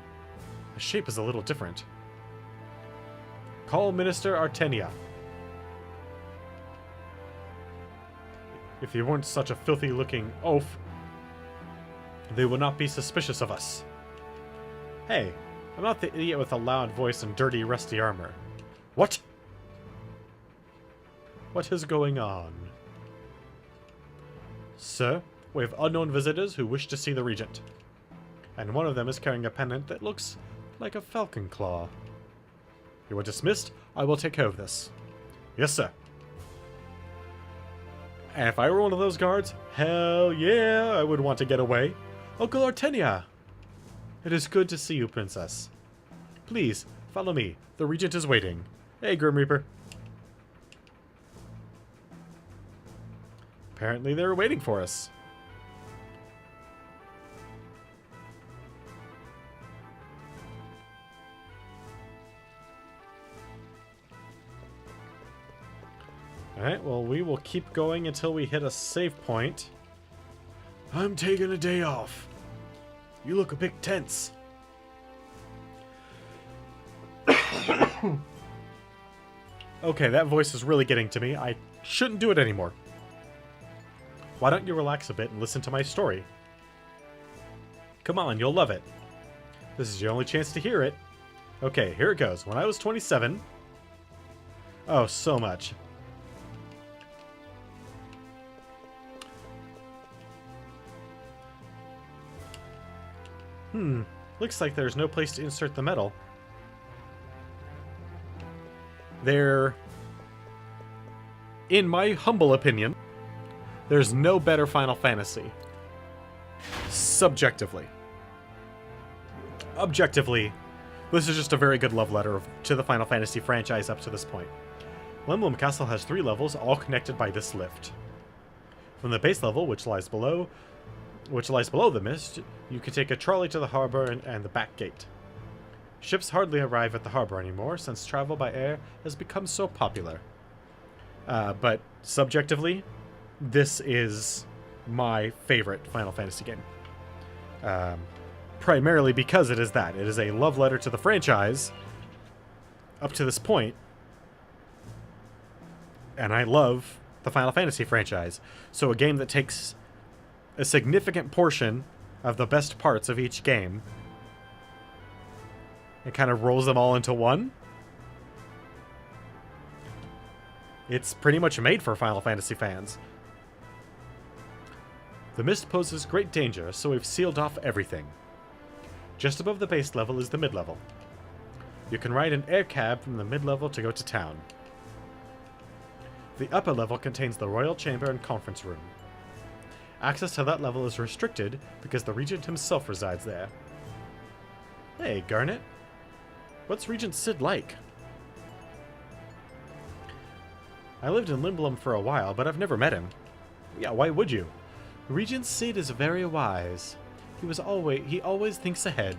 The shape is a little different. Call Minister Artenia. If he weren't such a filthy-looking oaf, they would not be suspicious of us. Hey, I'm not the idiot with a loud voice and dirty, rusty armor. What? What is going on? Sir, we have unknown visitors who wish to see the Regent. And one of them is carrying a pendant that looks like a falcon claw. You are dismissed. I will take care of this. Yes, sir. And if I were one of those guards, hell yeah, I would want to get away. Uncle Artenia! It is good to see you, Princess. Please, follow me. The Regent is waiting. Hey, Grim Reaper. Apparently they were waiting for us. Alright, well, we will keep going until we hit a save point. I'm taking a day off. You look a bit tense. Okay, that voice is really getting to me. I shouldn't do it anymore. Why don't you relax a bit and listen to my story? Come on, you'll love it. This is your only chance to hear it. Okay, here it goes. When I was 27... Oh, so much. Looks like there's no place to insert the metal. In my humble opinion, there's no better Final Fantasy. Subjectively. Objectively, this is just a very good love letter to the Final Fantasy franchise up to this point. Limblum Castle has 3 levels, all connected by this lift. From the base level, which lies below the mist, you can take a trolley to the harbor and the back gate. Ships hardly arrive at the harbor anymore, since travel by air has become so popular. But subjectively, this is my favorite Final Fantasy game. Primarily because it is that. It is a love letter to the franchise up to this point. And I love the Final Fantasy franchise. So a game that takes a significant portion of the best parts of each game and kind of rolls them all into one. It's pretty much made for Final Fantasy fans. The mist poses great danger, so we've sealed off everything. Just above the base level is the mid-level. You can ride an air cab from the mid-level to go to town. The upper level contains the royal chamber and conference room. Access to that level is restricted because the regent himself resides there. Hey, Garnet. What's Regent Cid like? I lived in Limblum for a while, but I've never met him. Yeah, why would you? Regent Cid is very wise. He always thinks ahead.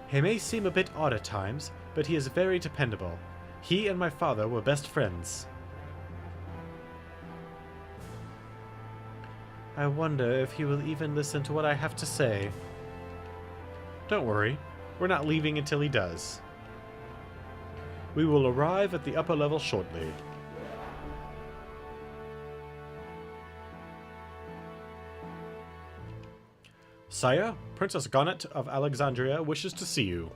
He may seem a bit odd at times, but he is very dependable. He and my father were best friends. I wonder if he will even listen to what I have to say. Don't worry, we're not leaving until he does. We will arrive at the upper level shortly. Sire, Princess Garnet of Alexandria wishes to see you.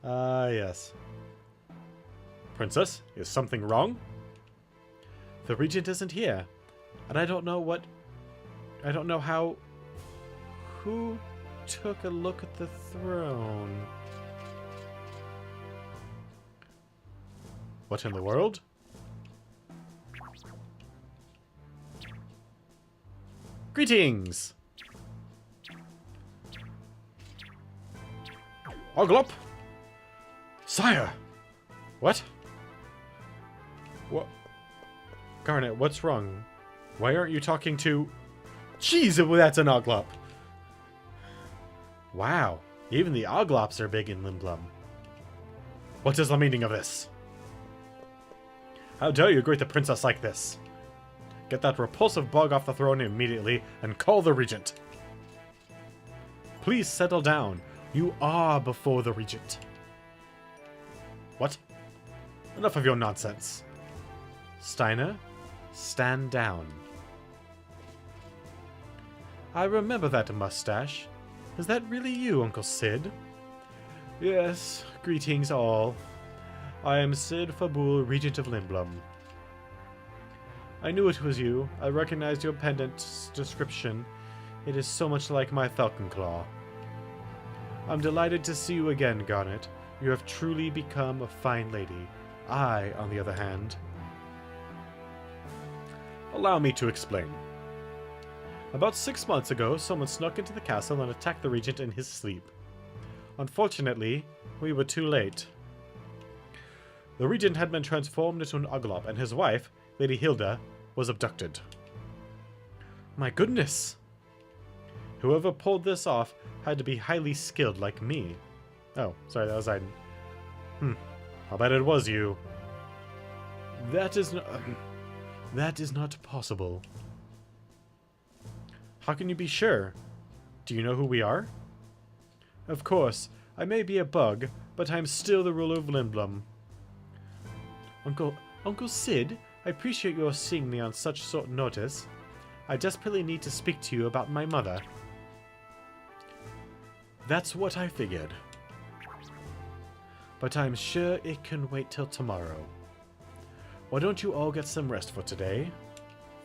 Yes. Princess, is something wrong? The regent isn't here, and I don't know how... Who took a look at the throne? What in the world? Greetings! Oglop! Sire! What? What? Garnet, what's wrong? Why aren't you talking to... Jeez, that's an Oglop! Wow, even the Oglops are big in Limblum. What is the meaning of this? How dare you greet the princess like this? Get that repulsive bug off the throne immediately and call the regent. Please settle down. You are before the regent. What? Enough of your nonsense. Steiner, stand down. I remember that mustache. Is that really you, Uncle Cid? Yes, greetings all. I am Cid Fabul, Regent of Limblum. I knew it was you. I recognized your pendant's description. It is so much like my falcon claw. I'm delighted to see you again, Garnet. You have truly become a fine lady. I, on the other hand... Allow me to explain. About 6 months ago, someone snuck into the castle and attacked the regent in his sleep. Unfortunately, we were too late. The regent had been transformed into an Oglop, and his wife, Lady Hilda, was abducted. My goodness! Whoever pulled this off had to be highly skilled like me. Oh, sorry, that was Aiden. I'll bet it was you. That is not... that is not possible. How can you be sure? Do you know who we are? Of course, I may be a bug, but I'm still the ruler of Lindblum. Uncle Sid, I appreciate your seeing me on such short notice. I desperately need to speak to you about my mother. That's what I figured. But I'm sure it can wait till tomorrow. Why don't you all get some rest for today?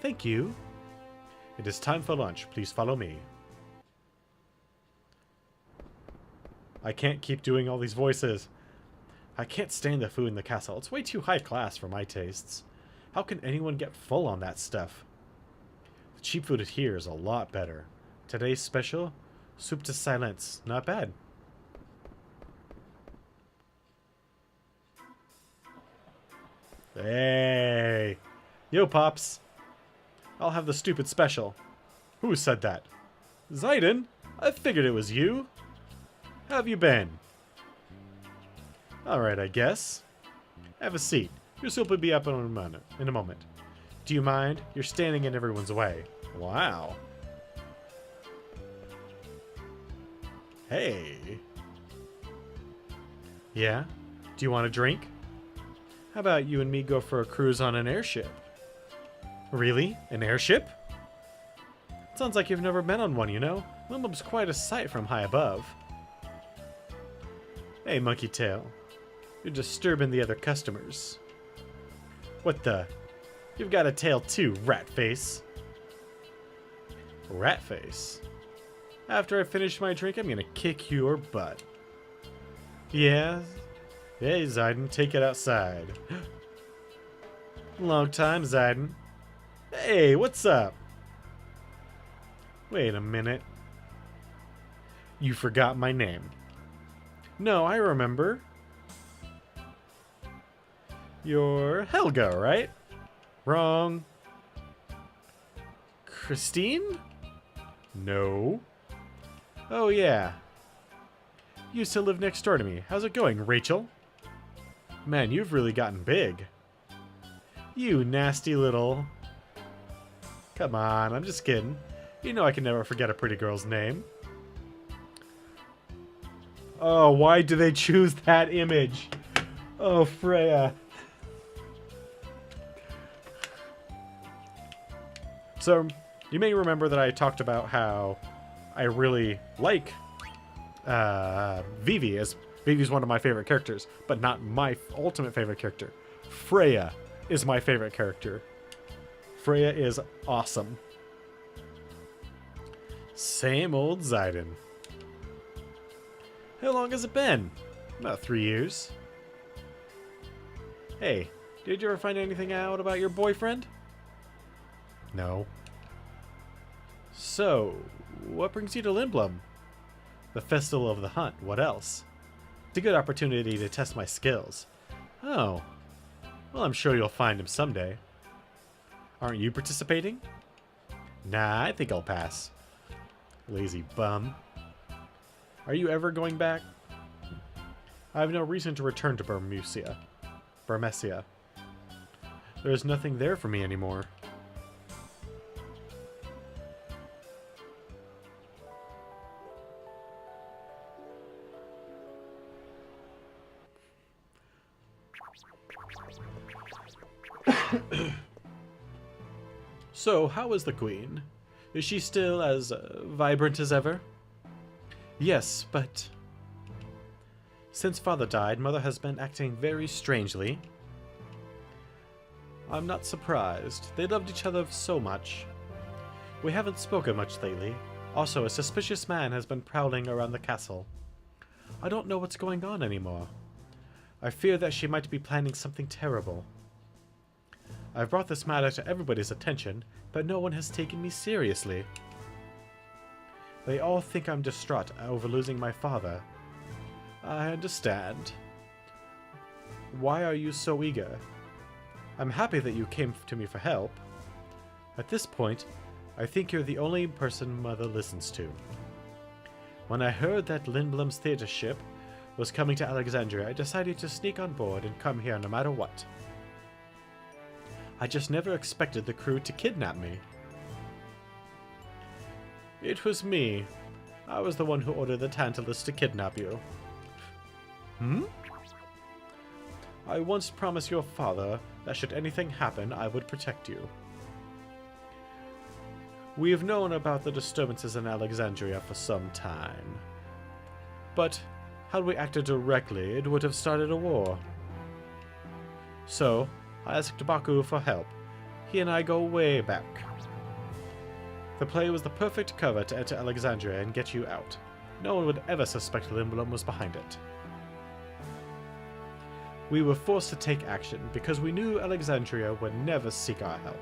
Thank you. It is time for lunch. Please follow me. I can't keep doing all these voices. I can't stand the food in the castle. It's way too high class for my tastes. How can anyone get full on that stuff? The cheap food here is a lot better. Today's special? Soup to silence. Not bad. Hey! Yo, Pops. I'll have the stupid special. Who said that? Zayden? I figured it was you. How have you been? Alright, I guess. Have a seat. Your soup will be up in a moment. Do you mind? You're standing in everyone's way. Wow. Hey. Yeah? Do you want a drink? How about you and me go for a cruise on an airship? Really? An airship? Sounds like you've never been on one, you know? Lindblum's quite a sight from high above. Hey, Monkey Tail. You're disturbing the other customers. What the? You've got a tail too, rat face. Rat face? After I finish my drink, I'm gonna kick your butt. Yeah? Hey, Zayden, take it outside. Long time, Zayden. Hey, what's up? Wait a minute. You forgot my name. No, I remember. You're Helga, right? Wrong. Christine? No. Oh, yeah. Used to live next door to me. How's it going, Rachel? Man, you've really gotten big. You nasty little... Come on, I'm just kidding. You know I can never forget a pretty girl's name. Oh, why do they choose that image? Oh, Freya. So, you may remember that I talked about how I really like Vivi. Vivi's one of my favorite characters, but not my ultimate favorite character. Freya is my favorite character. Freya is awesome. Same old Zayden. How long has it been? About 3 years. Hey, did you ever find anything out about your boyfriend? No. So, what brings you to Lindblum? The Festival of the Hunt. What else? It's a good opportunity to test my skills. Oh. Well, I'm sure you'll find him someday. Aren't you participating? Nah, I think I'll pass. Lazy bum. Are you ever going back? I have no reason to return to Burmecia. There's nothing there for me anymore. So, how is the Queen? Is she still as vibrant as ever? Yes, but... Since Father died, Mother has been acting very strangely. I'm not surprised. They loved each other so much. We haven't spoken much lately. Also, a suspicious man has been prowling around the castle. I don't know what's going on anymore. I fear that she might be planning something terrible. I've brought this matter to everybody's attention, but no one has taken me seriously. They all think I'm distraught over losing my father. I understand. Why are you so eager? I'm happy that you came to me for help. At this point, I think you're the only person Mother listens to. When I heard that Lindblum's theater ship was coming to Alexandria, I decided to sneak on board and come here no matter what. I just never expected the crew to kidnap me. It was me. I was the one who ordered the Tantalus to kidnap you. Hmm? I once promised your father that should anything happen, I would protect you. We have known about the disturbances in Alexandria for some time. But had we acted directly, it would have started a war. So, I asked Baku for help. He and I go way back. The play was the perfect cover to enter Alexandria and get you out. No one would ever suspect Limblum was behind it. We were forced to take action because we knew Alexandria would never seek our help.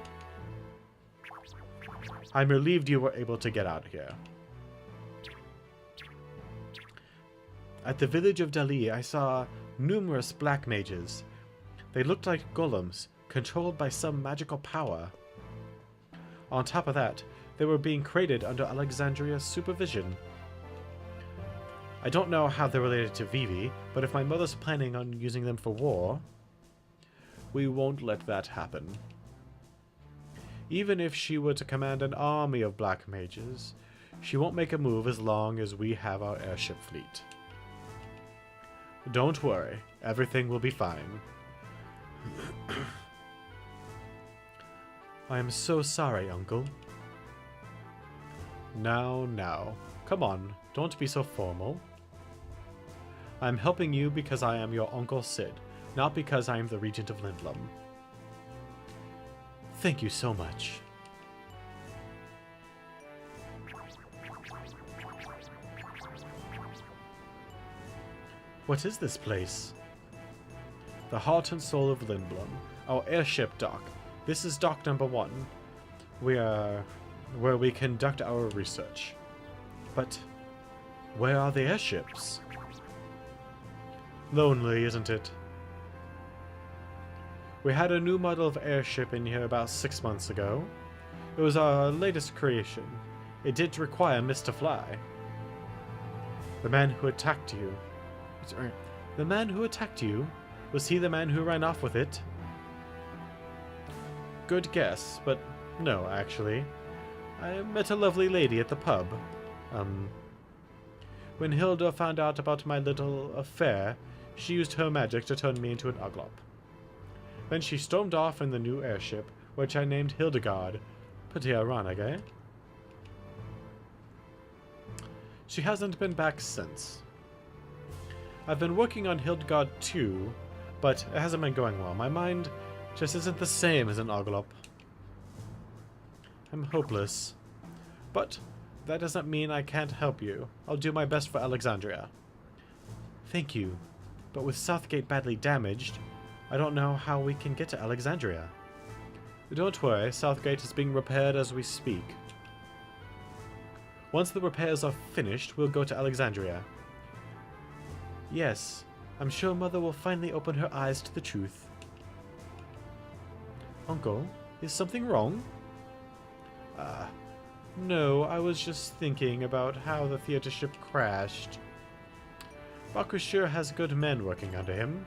I'm relieved you were able to get out of here. At the village of Dali, I saw numerous black mages. They looked like golems, controlled by some magical power. On top of that, they were being created under Alexandria's supervision. I don't know how they're related to Vivi, but if my mother's planning on using them for war, we won't let that happen. Even if she were to command an army of black mages, she won't make a move as long as we have our airship fleet. Don't worry, everything will be fine. I am so sorry, Uncle. Now, come on, don't be so formal. I'm helping you because I am your Uncle Sid, not because I am the Regent of Limblum. Thank you so much. What is this place? The heart and soul of Limblum, our airship dock. This is dock number 1. We are where we conduct our research. But where are the airships? Lonely, isn't it? We had a new model of airship in here about 6 months ago. It was our latest creation. It did require Mist to fly. The man who attacked you... The man who attacked you? Was he the man who ran off with it? Good guess, but no, actually. I met a lovely lady at the pub. When Hilda found out about my little affair, she used her magic to turn me into an Uglop. Then she stormed off in the new airship, which I named Hildegard. Pretty ironic, eh? She hasn't been back since. I've been working on Hildegard too, but it hasn't been going well. My mind just isn't the same as an Uglop. I'm hopeless. But that doesn't mean I can't help you. I'll do my best for Alexandria. Thank you. But with Southgate badly damaged, I don't know how we can get to Alexandria. Don't worry, Southgate is being repaired as we speak. Once the repairs are finished, we'll go to Alexandria. Yes, I'm sure Mother will finally open her eyes to the truth. Uncle, is something wrong? No, I was just thinking about how the theater ship crashed. Baku sure has good men working under him.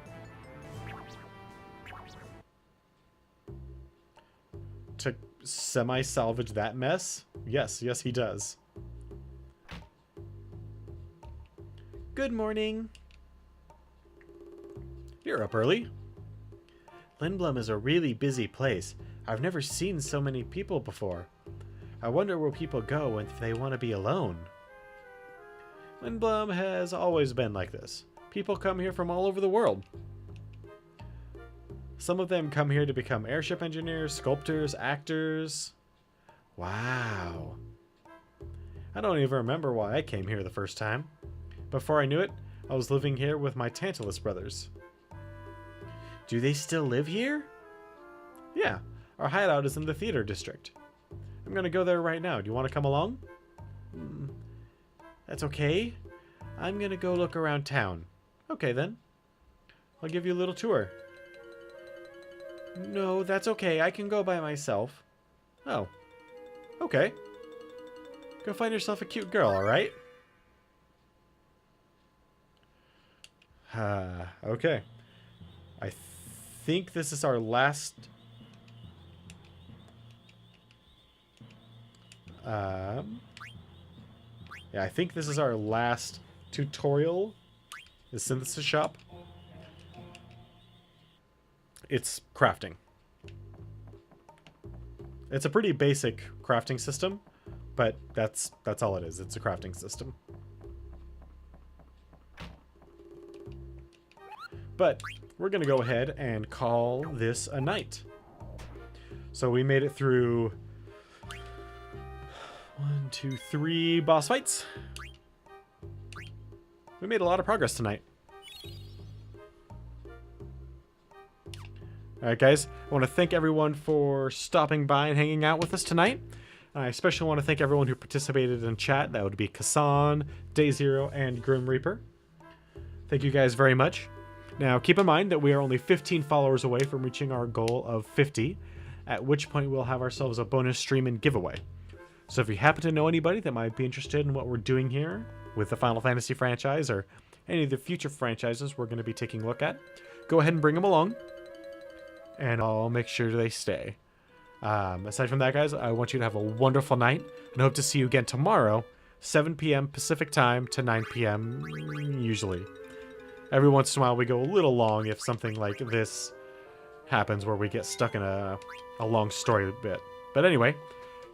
To semi-salvage that mess? Yes, he does. Good morning. You're up early. Limblum is a really busy place. I've never seen so many people before. I wonder where people go if they want to be alone. Limblum has always been like this. People come here from all over the world. Some of them come here to become airship engineers, sculptors, actors. Wow. I don't even remember why I came here the first time. Before I knew it, I was living here with my Tantalus brothers. Do they still live here? Yeah, our hideout is in the theater district. I'm gonna go there right now. Do you want to come along? That's okay. I'm gonna go look around town. Okay then. I'll give you a little tour. No, that's okay. I can go by myself. Oh. Okay. Go find yourself a cute girl, alright? Okay. I think this is our last... yeah, I think this is our last tutorial. The synthesis shop. It's crafting. It's a pretty basic crafting system, but that's all it is. It's a crafting system. But we're going to go ahead and call this a night. So we made it through 1, 2, 3 boss fights. We made a lot of progress tonight. Alright guys, I want to thank everyone for stopping by and hanging out with us tonight. I especially want to thank everyone who participated in chat. That would be Kassan, Day Zero, and Grim Reaper. Thank you guys very much. Now keep in mind that we are only 15 followers away from reaching our goal of 50, at which point we'll have ourselves a bonus stream and giveaway. So if you happen to know anybody that might be interested in what we're doing here with the Final Fantasy franchise or any of the future franchises we're going to be taking a look at, go ahead and bring them along. And I'll make sure they stay. Aside from that, guys, I want you to have a wonderful night and hope to see you again tomorrow, 7 p.m. Pacific time to 9 p.m. usually. Every once in a while we go a little long if something like this happens where we get stuck in a long story bit. But anyway,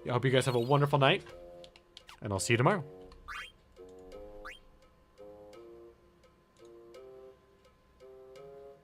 I hope you guys have a wonderful night, and I'll see you tomorrow.